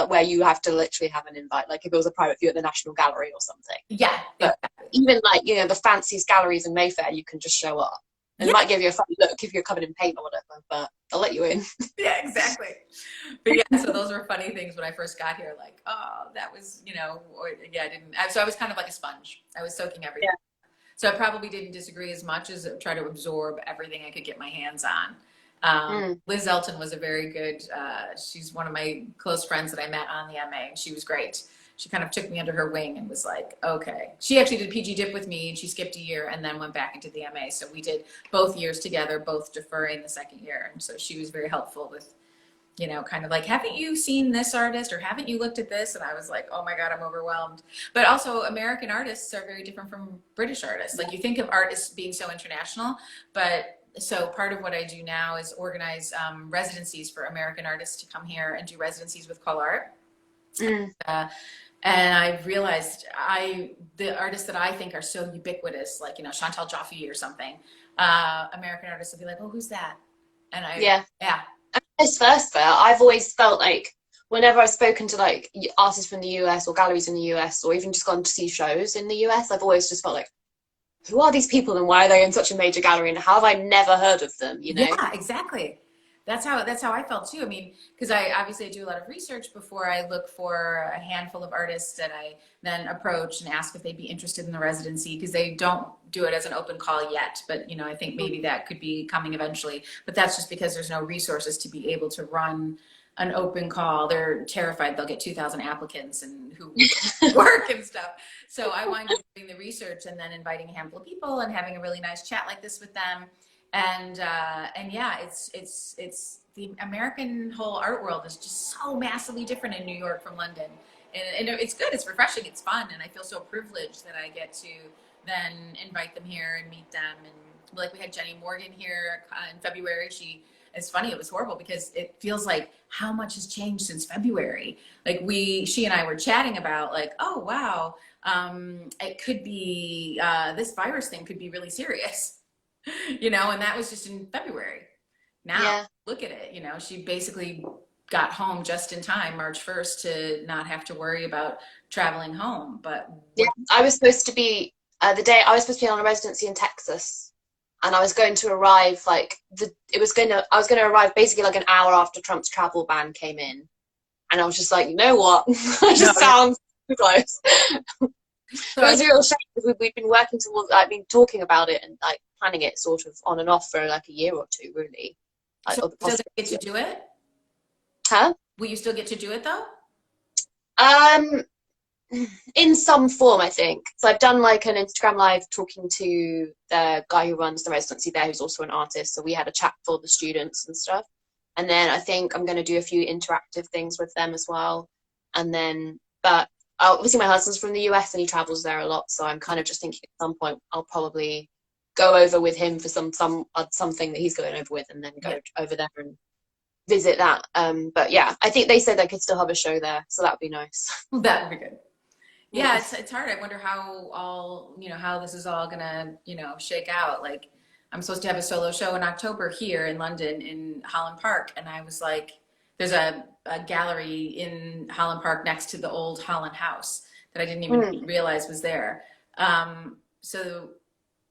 where you have to literally have an invite. Like if it was a private view at the National Gallery or something. Yeah. But even like, the fanciest galleries in Mayfair, you can just show up. And it might give you a funny look if you're covered in paint or whatever, but they'll let you in. Yeah, exactly. But yeah, so those were funny things when I first got here. Like, oh, that was, so I was kind of like a sponge. I was soaking everything. Yeah. So I probably didn't disagree as much as try to absorb everything I could get my hands on. Liz Elton was a very good, she's one of my close friends that I met on the MA, and she was great. She kind of took me under her wing and was like, okay. She actually did PG Dip with me, and she skipped a year and then went back into the MA. So we did both years together, both deferring the second year. And so she was very helpful with, kind of like, haven't you seen this artist, or haven't you looked at this? And I was like, oh my God, I'm overwhelmed. But also American artists are very different from British artists. Like you think of artists being so international, but so part of what I do now is organize residencies for American artists to come here and do residencies with Call Art. And I realized the artists that I think are so ubiquitous, like, Chantal Joffe or something, American artists will be like, oh, who's that? And yeah. Vice versa. I've always felt like whenever I've spoken to like artists from the US or galleries in the US, or even just gone to see shows in the US, I've always just felt like, who are these people and why are they in such a major gallery and how have I never heard of them? Yeah, exactly. That's how I felt too. I mean, because I obviously do a lot of research before I look for a handful of artists that I then approach and ask if they'd be interested in the residency, because they don't do it as an open call yet. But, I think maybe that could be coming eventually. But that's just because there's no resources to be able to run an open call. They're terrified they'll get 2,000 applicants and who work and stuff. So I wind up doing the research and then inviting a handful of people and having a really nice chat like this with them. And yeah, it's the American whole art world is just so massively different in New York from London, and it's good, it's refreshing, it's fun, and I feel so privileged that I get to then invite them here and meet them. And like we had Jenny Morgan here in February. It's funny, it was horrible because it feels like how much has changed since February. Like she and I were chatting about like, oh wow, it could be this virus thing could be really serious. And that was just in February. Now, look at it, she basically got home just in time, March 1st, to not have to worry about traveling home. But I was supposed to be I was supposed to be on a residency in Texas, and I was going to arrive I was going to arrive basically like an hour after Trump's travel ban came in, and I was just like, you know what, I just sound too close. So it was a real shame because we've been working towards, I've been talking about it and like planning it sort of on and off for like a year or two, really. Like, so still get to do it? Huh? Will you still get to do it though? In some form, I think. So I've done like an Instagram live talking to the guy who runs the residency there, who's also an artist. So we had a chat for the students and stuff. And then I think I'm going to do a few interactive things with them as well. And then, but obviously my husband's from the US and he travels there a lot, so I'm kind of just thinking at some point I'll probably go over with him for something that he's going over with, and then go over there and visit that. But yeah, I think they said they could still have a show there, so that would be nice. That would be good. Yeah, it's hard. I wonder how how this is all gonna shake out. Like I'm supposed to have a solo show in October here in London in Holland Park. And I was like, there's a gallery in Holland Park next to the old Holland House that I didn't even realize was there. So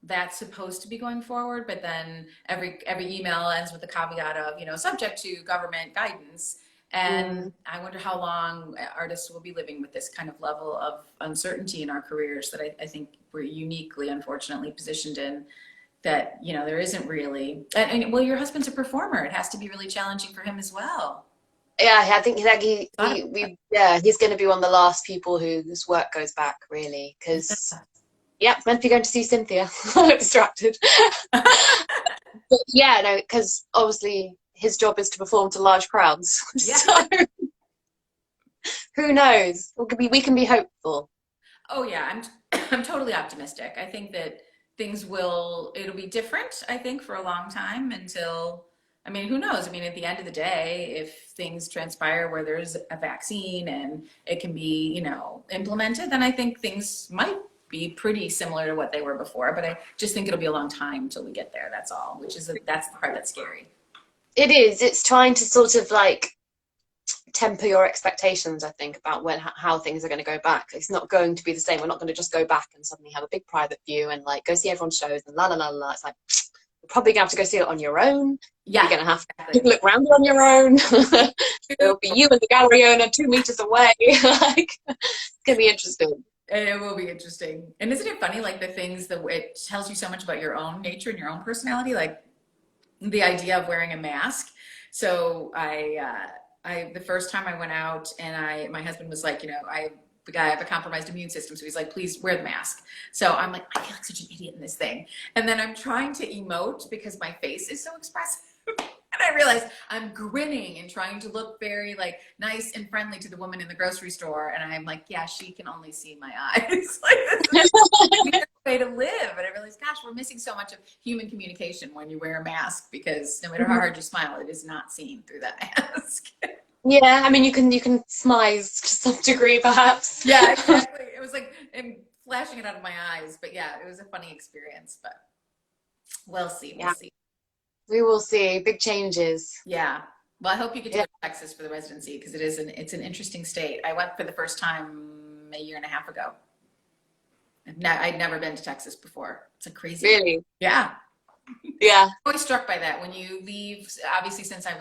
that's supposed to be going forward, but then every email ends with the caveat of, you know, subject to government guidance. And I wonder how long artists will be living with this kind of level of uncertainty in our careers that I think we're uniquely, unfortunately, positioned in, that, you know, there isn't really. And well, your husband's a performer. It has to be really challenging for him as well. Yeah, I think like he's going to be one of the last people whose work goes back, really, because meant to be going to see Cynthia. I got distracted. But yeah, no, because obviously his job is to perform to large crowds. Yeah. So who knows? We can be hopeful. Oh yeah, I'm totally optimistic. I think that it'll be different, I think, for a long time until, I mean, who knows? I mean, at the end of the day, if things transpire where there's a vaccine and it can be, you know, implemented, then I think things might be pretty similar to what they were before. But I just think it'll be a long time until we get there. That's all, that's the part that's scary. It is. It's trying to sort of like temper your expectations, I think, about how things are going to go back. It's not going to be the same. We're not going to just go back and suddenly have a big private view and like go see everyone's shows and la la la la. It's like, you're probably gonna have to go see it on your own. Yeah, you're gonna have to look around on your own. It'll be you and the gallery owner 2 meters away. Like, it's gonna be interesting. It will be interesting. And isn't it funny, like the things that it tells you so much about your own nature and your own personality, like the idea of wearing a mask. So the first time I went out and my husband was like, you know, I have a compromised immune system. So he's like, please wear the mask. So I'm like, I feel like such an idiot in this thing. And then I'm trying to emote because my face is so expressive. And I realized I'm grinning and trying to look very like nice and friendly to the woman in the grocery store. And I'm like, yeah, she can only see my eyes. Like, this is a weird way to live. And I realized, gosh, we're missing so much of human communication when you wear a mask, because no matter how hard you smile, it is not seen through that mask. Yeah, I mean, you can smize to some degree, perhaps. Yeah, exactly. It was like flashing it out of my eyes. But yeah, it was a funny experience. But we'll see. We'll see. We will see big changes. Yeah. Well, I hope you get to go to Texas for the residency, because it's an interesting state. I went for the first time a year and a half ago. I'd never been to Texas before. It's a crazy. Really? Yeah. Yeah. I'm always struck by that when you leave. Obviously, since I'm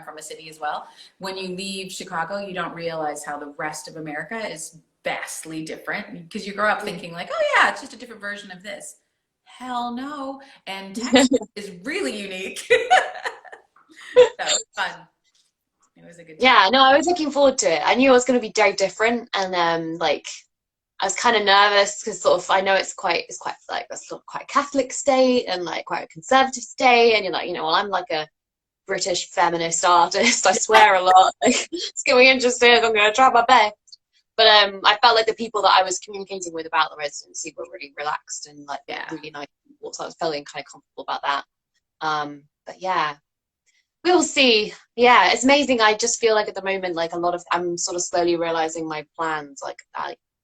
from a city as well. When you leave Chicago, you don't realize how the rest of America is vastly different, because you grow up thinking like, oh yeah, it's just a different version of this. Hell no. And Texas is really unique. So it was fun. It was a good time. Yeah, no, I was looking forward to it. I knew it was going to be very different, and like I was kind of nervous because sort of I know it's quite like a sort of quite Catholic state and like quite a conservative state, and you're like, you know, well, I'm like a British feminist artist. I swear a lot. Like, it's going to be interesting. I'm going to try my best. But I felt like the people that I was communicating with about the residency were really relaxed and like really nice people. So I was feeling kind of comfortable about that. But yeah, we'll see. Yeah, it's amazing. I just feel like at the moment, like I'm sort of slowly realizing my plans. Like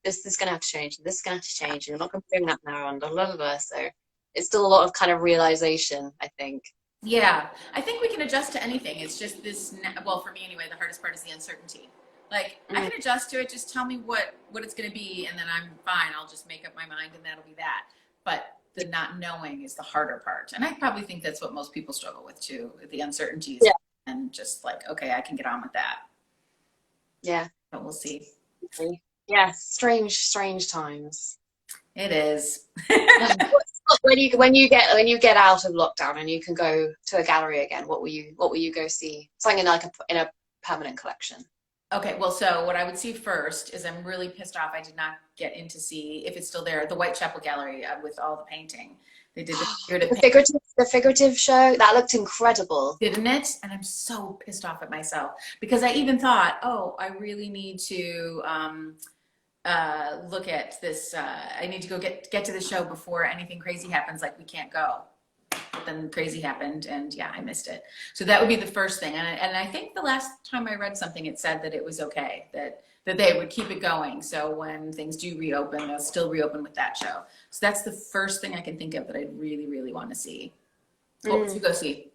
this is going to have to change, and this is going to have to change, and you're not going to be doing that now, and blah, blah, blah. So it's still a lot of kind of realization, I think. Yeah, I think we can adjust to anything. It's just this, well, for me anyway, the hardest part is the uncertainty. Like, I can adjust to it. Just tell me what it's going to be, and then I'm fine. I'll just make up my mind, and that'll be that. But the not knowing is the harder part. And I probably think that's what most people struggle with, too, the uncertainties. Yeah. And just like, okay, I can get on with that. Yeah. But we'll see. Yeah, strange times. It is. When you get out of lockdown and you can go to a gallery again, what will you go see? Something in a permanent collection. Okay, well, so what I would see first is, I'm really pissed off I did not get in to see, if it's still there, the Whitechapel Gallery with all the painting. They did the figurative show. That looked incredible. Didn't it? And I'm so pissed off at myself, because I even thought, oh, I really need to look at this. I need to go get to the show before anything crazy happens, like we can't go. But then crazy happened, and yeah, I missed it. So that would be the first thing. And I think the last time I read something, it said that it was okay, that they would keep it going. So when things do reopen, they'll still reopen with that show. So that's the first thing I can think of that I really, really want to see. What would you go see?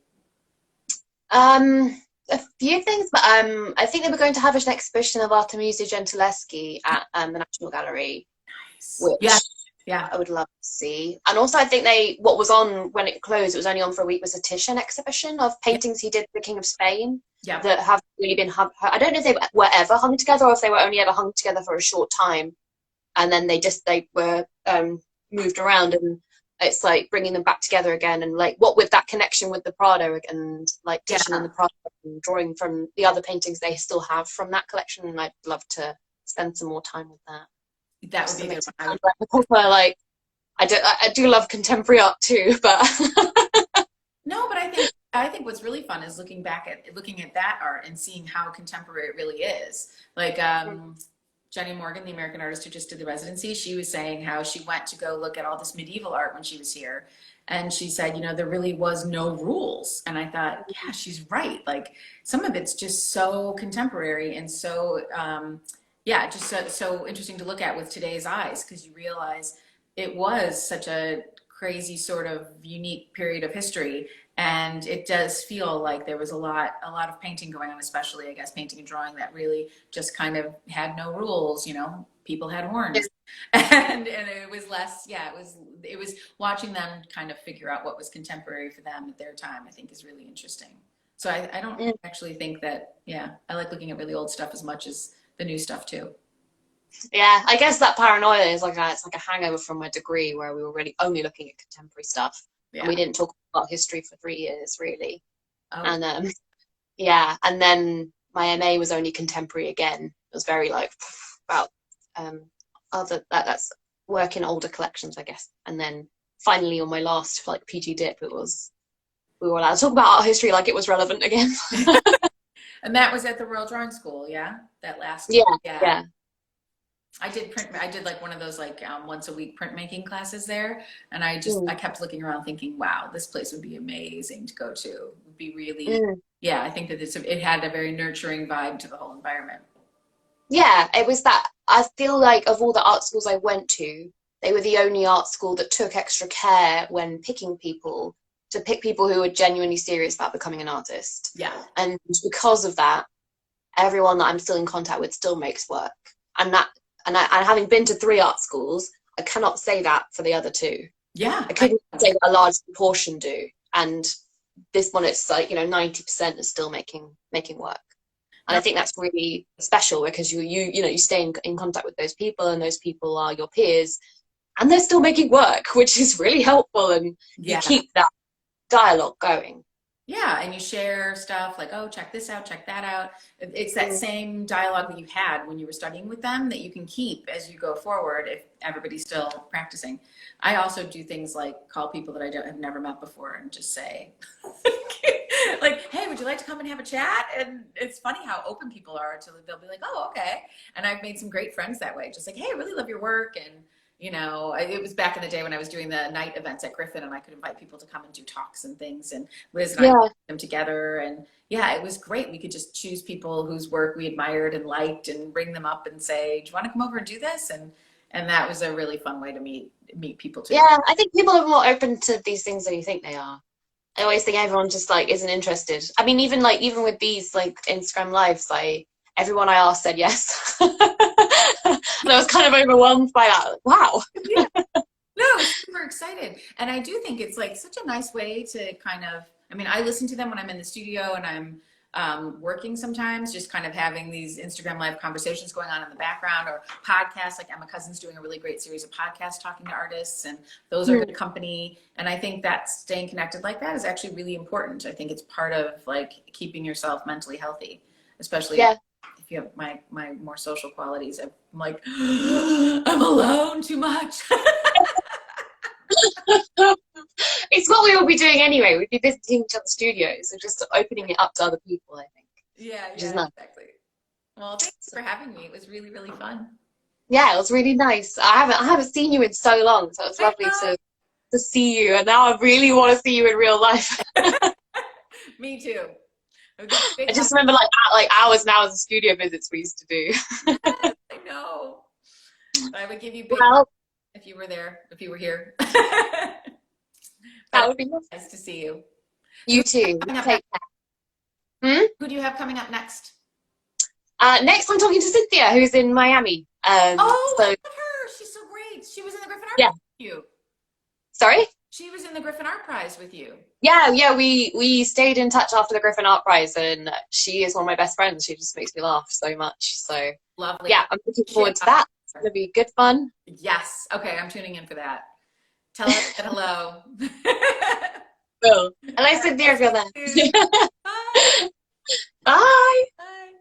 A few things, but I think they were going to have an exhibition of Artemisia Gentileschi at the National Gallery, Nice. which Yeah. Yeah. I would love to see. And also, I think what was on when it closed, it was only on for a week, was a Titian exhibition of paintings he did for the King of Spain Yeah. that have really been hung. I don't know if they were ever hung together or if they were only ever hung together for a short time, and then they were moved around, and it's like bringing them back together again, and like what with that connection with the Prado and like Titian and the Prado, and drawing from the other paintings they still have from that collection, and I'd love to spend some more time with that. That would be a good one. I do love contemporary art too, but no, but I think what's really fun is looking at that art and seeing how contemporary it really is. Like Jenny Morgan, the American artist who just did the residency, she was saying how she went to go look at all this medieval art when she was here. And she said, there really was no rules. And I thought, yeah, she's right. Like some of it's just so contemporary and so, just so interesting to look at with today's eyes, because you realize it was such a crazy sort of unique period of history. And it does feel like there was a lot of painting going on, especially, I guess, painting and drawing that really just kind of had no rules, people had horns. And it was less, it was watching them kind of figure out what was contemporary for them at their time, I think is really interesting. So I don't actually think that, I like looking at really old stuff as much as the new stuff too. Yeah, I guess that paranoia is it's like a hangover from my degree where we were really only looking at contemporary stuff. Yeah. And we didn't talk about history for 3 years really. Oh. And and then my MA was only contemporary again. It was very like about that's work in older collections, I guess. And then finally on my last PG dip, we were allowed to talk about art history like it was relevant again. And that was at the Royal Drawing School, yeah? That last Yeah. I did like one of those once a week printmaking classes there, and I kept looking around thinking, wow, this place would be amazing to go to. It would be really I think that it had a very nurturing vibe to the whole environment. Yeah, it was that. I feel like of all the art schools I went to, they were the only art school that took extra care when picking people, to pick people who were genuinely serious about becoming an artist. Yeah. And because of that, everyone that I'm still in contact with still makes work. And having been to 3 art schools, I cannot say that for the other 2. Yeah. I couldn't say that a large proportion do. And this one, it's 90% is still making work. And I think that's really special because you stay in contact with those people, and those people are your peers, and they're still making work, which is really helpful, and you keep that dialogue going. Yeah, and you share stuff like, oh, check this out, check that out. It's that same dialogue that you had when you were studying with them that you can keep as you go forward if everybody's still practicing. I also do things like call people that I have never met before and just say, like, hey, would you like to come and have a chat? And it's funny how open people are until they'll be like, oh, okay. And I've made some great friends that way. Just like, hey, I really love your work. And it was back in the day when I was doing the night events at Griffin, and I could invite people to come and do talks and things, and Liz and I put them together, and it was great. We could just choose people whose work we admired and liked and bring them up and say, do you want to come over and do this? And that was a really fun way to meet people too. Yeah, I think people are more open to these things than you think they are. I always think everyone just isn't interested. I mean, even with these Instagram lives, everyone I asked said yes. And I was kind of overwhelmed by that. Wow. Yeah. No, I was super excited. And I do think it's such a nice way to I listen to them when I'm in the studio and I'm working sometimes, just kind of having these Instagram live conversations going on in the background, or podcasts. Like Emma Cousin's doing a really great series of podcasts talking to artists, and those are good company. And I think that staying connected like that is actually really important. I think it's part of keeping yourself mentally healthy, especially if you have my more social qualities. I'm like, I'm alone too much. It's what we will be doing anyway. We'd be visiting each other's studios, so just opening it up to other people, I think. Yeah, exactly. Well, thanks for having me. It was really, really fun. Yeah, it was really nice. I haven't seen you in so long, so it was lovely to see you, and now I really want to see you in real life. Me too. I just remember hours and hours of studio visits we used to do. I know. I would give you big if you were there, if you were here. That But would be nice. nice to see you. You too. Coming up Take next? care. Who do you have coming up next? Next, I'm talking to Cynthia, who's in Miami. Oh, I So love her. She's so great. She was in the Griffin Art yeah. Prize with you. Sorry? She was in the Griffin Art Prize with you. Yeah. We stayed in touch after the Griffin Art Prize, and she is one of my best friends. She just makes me laugh so much. So Lovely. yeah, I'm looking forward to that. It's gonna be good fun. Yes. Okay, I'm tuning in for that. Tell her I said hello. Cool. And I said there, feel that. Bye. Bye. Bye.